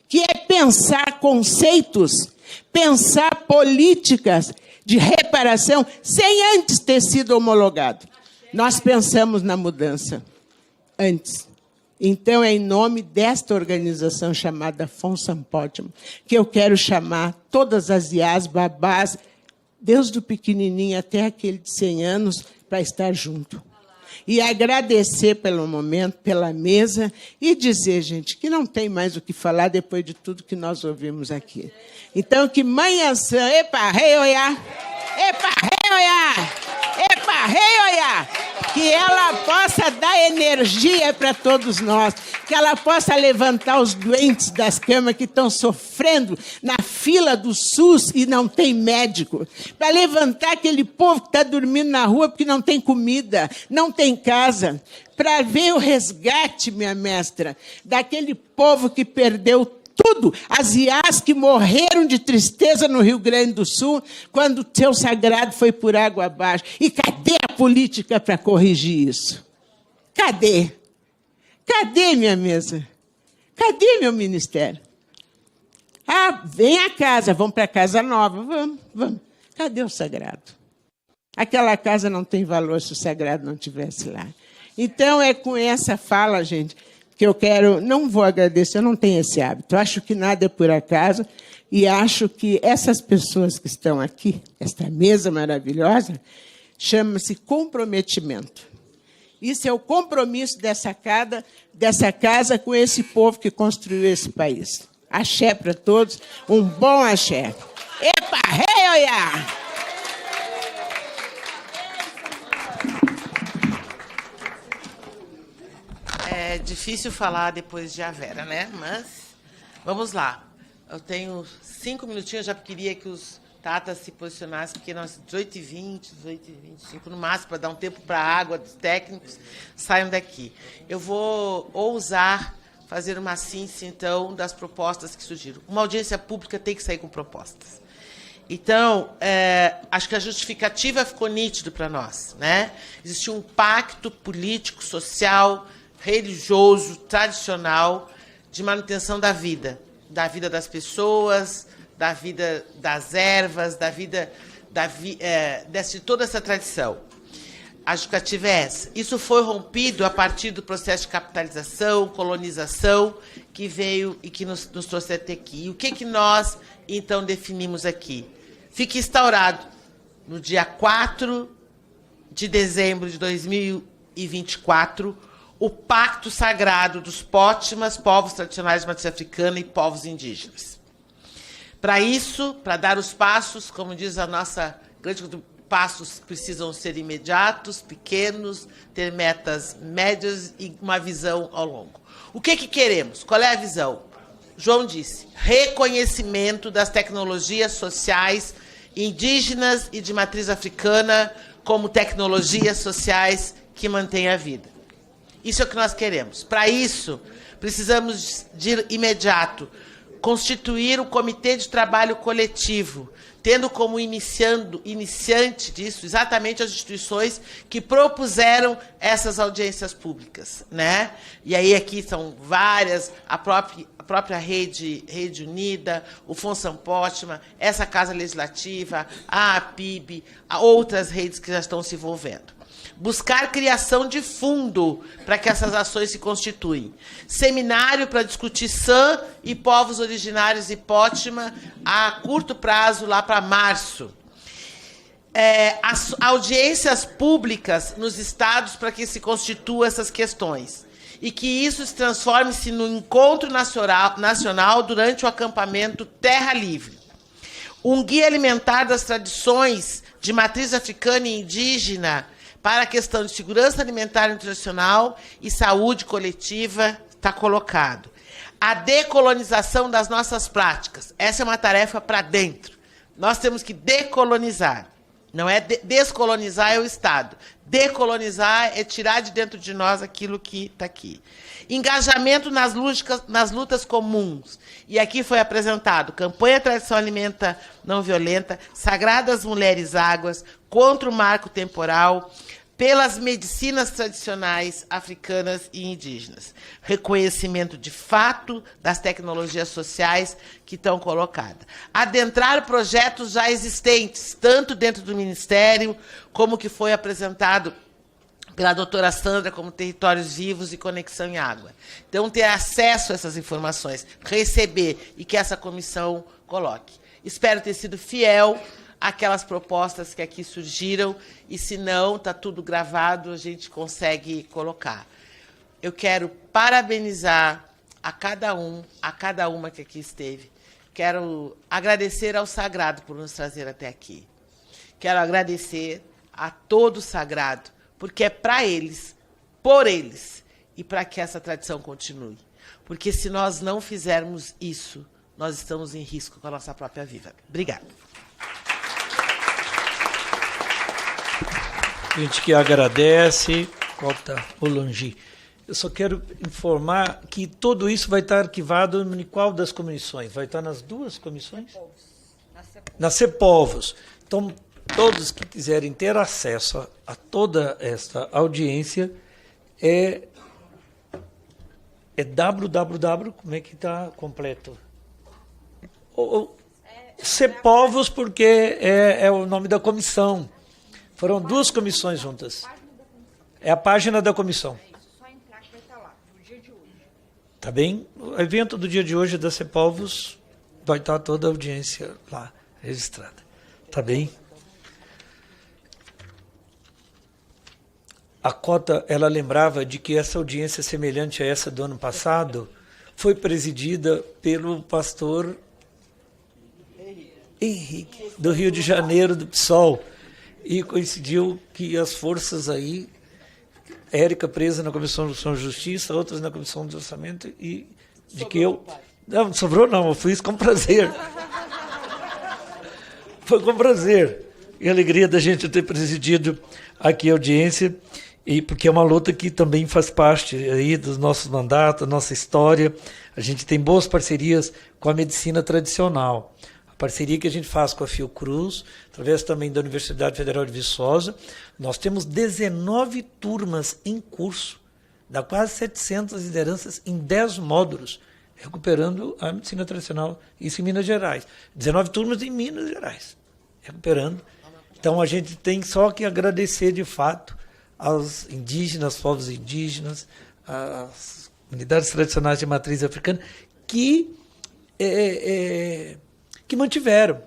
que é pensar conceitos, pensar políticas de reparação, sem antes ter sido homologado. Nós pensamos na mudança. antes. Então, é em nome desta organização chamada FONSAM-POTMA que eu quero chamar todas as IAs, babás, desde o pequenininho até aquele de 100 anos, para estar junto. E agradecer pelo momento, pela mesa, e dizer, gente, que não tem mais o que falar depois de tudo que nós ouvimos aqui. Então, que manhã sã, epa, rei oiá, epa, rei oiá, epa, rei oiá, que ela possa dar energia para todos nós, que ela possa levantar os doentes das camas que estão sofrendo na fila do SUS e não tem médico, para levantar aquele povo que está dormindo na rua porque não tem comida, não tem casa, para ver o resgate, minha mestra, daquele povo que perdeu tudo, as IAs que morreram de tristeza no Rio Grande do Sul, quando o seu sagrado foi por água abaixo. E cadê a política para corrigir isso? Cadê? Cadê minha mesa? Cadê meu ministério? Ah, vem a casa, vamos para a casa nova. Vamos. Cadê o sagrado? Aquela casa não tem valor se o sagrado não estivesse lá. Então, é com essa fala, gente, que eu quero, não vou agradecer, eu não tenho esse hábito. Eu acho que nada é por acaso e acho que essas pessoas que estão aqui, esta mesa maravilhosa, chama-se comprometimento. Isso é o compromisso dessa casa com esse povo que construiu esse país. Axé para todos, um bom axé. Epa, rei oiá! É difícil falar depois de a Vera, né? Mas vamos lá. Eu tenho 5 minutinhos, já queria que os tatas se posicionassem, porque nós 18h20, 18h25 no máximo, para dar um tempo para a água dos técnicos, saiam daqui. Eu vou ousar fazer uma síntese, então, das propostas que surgiram. Uma audiência pública tem que sair com propostas. Então, acho que a justificativa ficou nítido para nós, né? Existe um pacto político, social, religioso, tradicional, de manutenção da vida das pessoas, da vida das ervas, de toda essa tradição. A justificativa é essa. Isso foi rompido a partir do processo de capitalização, colonização, que veio e que nos trouxe até aqui. E o que nós, então, definimos aqui? Fica instaurado, no dia 4 de dezembro de 2024, o Pacto Sagrado dos Potmas, povos tradicionais de matriz africana e povos indígenas. Para isso, para dar os passos, como diz a nossa grande passos precisam ser imediatos, pequenos, ter metas médias e uma visão ao longo. O que queremos? Qual é a visão? João disse, reconhecimento das tecnologias sociais indígenas e de matriz africana como tecnologias sociais que mantêm a vida. Isso é o que nós queremos. Para isso, precisamos, de imediato, constituir um comitê de trabalho coletivo, tendo como iniciante disso exatamente as instituições que propuseram essas audiências públicas, né? E aí aqui são várias, a própria Rede Unida, o FONSAM-POTMA, essa Casa Legislativa, a APIB, outras redes que já estão se envolvendo. Buscar criação de fundo para que essas ações se constituem. Seminário para discutir SAM e povos originários e Potma a curto prazo, lá para março. As audiências públicas nos estados para que se constituam essas questões. E que isso se transforme-se no encontro nacional durante o acampamento Terra Livre. Um guia alimentar das tradições de matriz africana e indígena para a questão de segurança alimentar internacional e saúde coletiva está colocado. A decolonização das nossas práticas. Essa é uma tarefa para dentro. Nós temos que decolonizar. Não é descolonizar é o Estado. Decolonizar é tirar de dentro de nós aquilo que está aqui. Engajamento nas lutas comuns. E aqui foi apresentado Campanha Tradição Alimenta Não Violenta, Sagradas Mulheres Águas, contra o marco temporal, pelas medicinas tradicionais africanas e indígenas. Reconhecimento de fato das tecnologias sociais que estão colocadas. Adentrar projetos já existentes, tanto dentro do Ministério, como que foi apresentado pela doutora Sandra como Territórios Vivos e Conexão em Água. Então, ter acesso a essas informações, receber e que essa comissão coloque. Espero ter sido fiel àquelas propostas que aqui surgiram e, se não, está tudo gravado, a gente consegue colocar. Eu quero parabenizar a cada um, a cada uma que aqui esteve. Quero agradecer ao Sagrado por nos trazer até aqui. Quero agradecer a todo o Sagrado, porque é para eles, por eles, e para que essa tradição continue. Porque se nós não fizermos isso, nós estamos em risco com a nossa própria vida. Obrigada. A gente que agradece, Cota Molangi. Eu só quero informar que tudo isso vai estar arquivado em qual das comissões? Vai estar nas duas comissões? Na CEPOVOS. Então, todos que quiserem ter acesso a toda esta audiência, é www, como é que está completo? CEPOVOS, porque é o nome da comissão. Foram duas comissões juntas. É a página da comissão. Tá bem? O evento do dia de hoje da CEPOVOS vai estar toda a audiência lá, registrada. Tá bem? A Cota, ela lembrava de que essa audiência semelhante a essa do ano passado foi presidida pelo pastor Henrique, do Rio de Janeiro, do PSOL, e coincidiu que as forças aí, Érica presa na Comissão de Justiça, outras na Comissão de Orçamento, e de que eu... Não sobrou não, eu fiz com prazer. Foi com prazer e alegria da gente ter presidido aqui a audiência, e porque é uma luta que também faz parte aí dos nossos mandatos, da nossa história. A gente tem boas parcerias com a medicina tradicional. A parceria que a gente faz com a Fiocruz, através também da Universidade Federal de Viçosa. Nós temos 19 turmas em curso, dá quase 700 lideranças em 10 módulos, recuperando a medicina tradicional, isso em Minas Gerais. 19 turmas em Minas Gerais, recuperando. Então, a gente tem só que agradecer, de fato, aos indígenas, povos indígenas, às comunidades tradicionais de matriz africana, que mantiveram.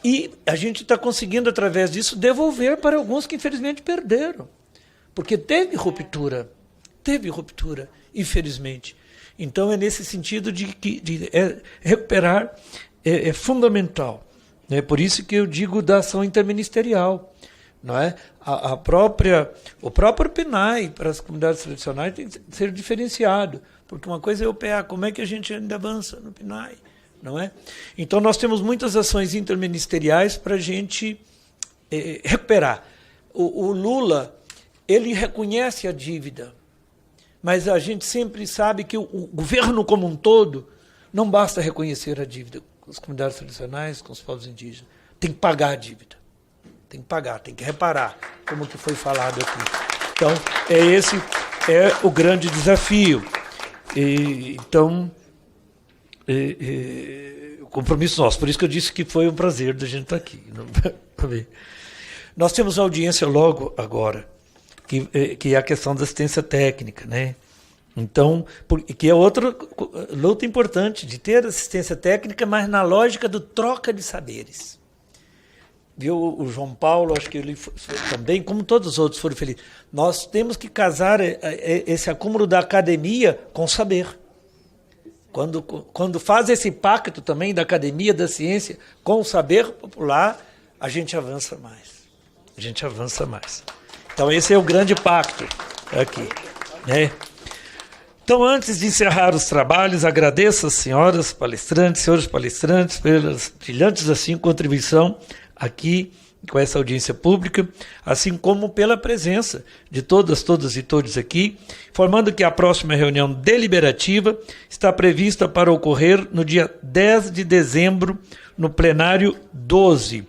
E a gente está conseguindo, através disso, devolver para alguns que, infelizmente, perderam. Porque teve ruptura, infelizmente. Então, é nesse sentido de recuperar é fundamental. É por isso que eu digo da ação interministerial. Não é? O próprio PNAE para as comunidades tradicionais tem que ser diferenciado, porque uma coisa é o PA, como é que a gente ainda avança no PNAE? Não é? Então, nós temos muitas ações interministeriais para a gente recuperar. O Lula, ele reconhece a dívida, mas a gente sempre sabe que o governo como um todo não basta reconhecer a dívida com as comunidades tradicionais, com os povos indígenas. Tem que pagar a dívida. Tem que pagar, tem que reparar, como que foi falado aqui. Então, esse é o grande desafio. Então, o compromisso nosso. Por isso que eu disse que foi um prazer da gente estar aqui. Nós temos uma audiência logo agora, que é a questão da assistência técnica, né? Então, que é outra luta importante, de ter assistência técnica, mas na lógica do troca de saberes. Viu, o João Paulo, acho que ele também, como todos os outros foram felizes. Nós temos que casar esse acúmulo da academia com saber. Quando faz esse pacto também da academia, da ciência, com o saber popular, a gente avança mais. Então, esse é o grande pacto aqui, né? Então, antes de encerrar os trabalhos, agradeço às senhoras palestrantes, senhores palestrantes, pelas brilhantes assim, contribuição aqui com essa audiência pública, assim como pela presença de todas e todos aqui, informando que a próxima reunião deliberativa está prevista para ocorrer no dia 10 de dezembro, no plenário 12.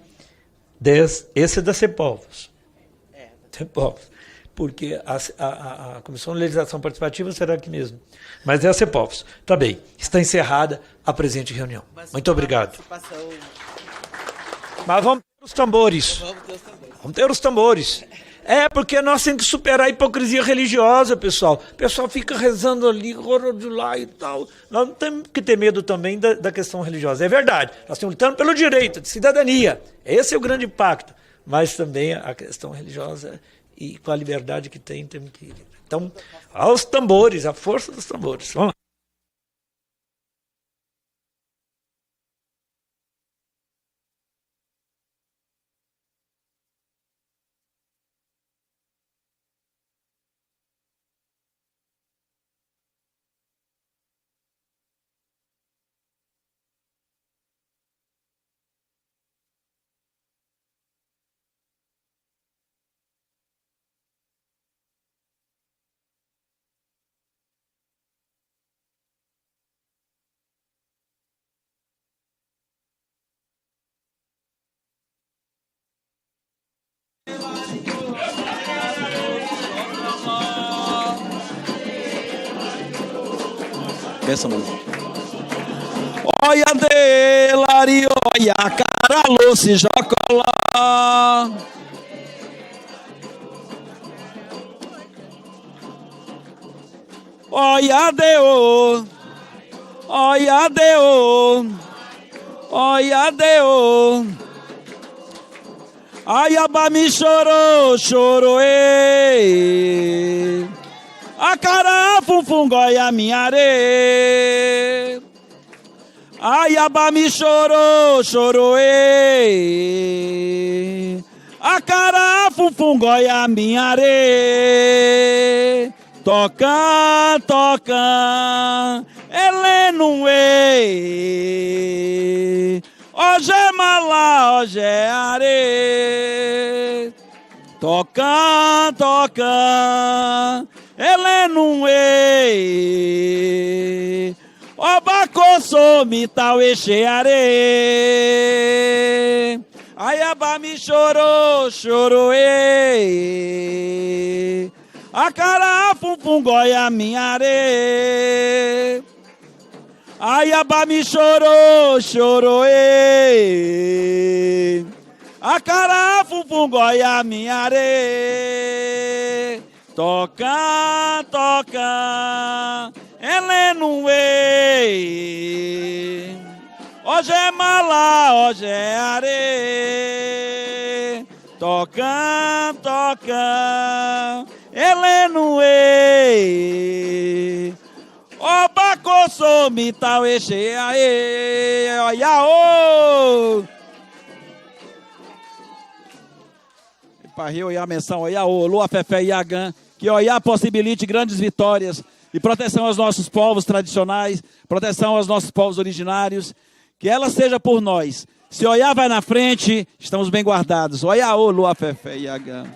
Esse é da CEPOVOS. CEPOVOS. Porque a Comissão de Legislação Participativa será aqui mesmo. Mas é a CEPOVOS. Tá bem. Está encerrada a presente reunião. Muito obrigado. Mas vamos ter os tambores. Vamos ter os tambores. É, porque nós temos que superar a hipocrisia religiosa, pessoal. O pessoal fica rezando ali, horror de lá e tal. Nós não temos que ter medo também da questão religiosa. É verdade, nós estamos lutando pelo direito de cidadania. Esse é o grande impacto. Mas também a questão religiosa e com a liberdade que tem, temos que... Então, aos tambores, a força dos tambores. Vamos lá. Essa música. Olha de lari, olha cara se jocola. Olha de o, olha de o, olha de o. Ai aba me chorou, chorou ei. A cara funfungoia minha areia. Ai aba me chorou, chorou ei. A cara funfungoia minha areia. Toca, toca, ele não é. Hoje é malá, hoje é areia. Toca, toca, ele não é. Oba consome tal encheare. Aiaba me chorou, chorou ei. A cara funfungoia minha areia. Aiaba me chorou, chorou ei. A cara funfungoia minha areia. Toca, toca, ele não é. Hoje é malá, hoje é areia. Toca, toca, ele não é. Oba consome tal enche aê, olha o. Parreu e a menção olha o Lua Fefé e Agã, que olha possibilite grandes vitórias e proteção aos nossos povos tradicionais, proteção aos nossos povos originários, que ela seja por nós. Se olhar vai na frente, estamos bem guardados. Olha o Lua Fefé e Agã.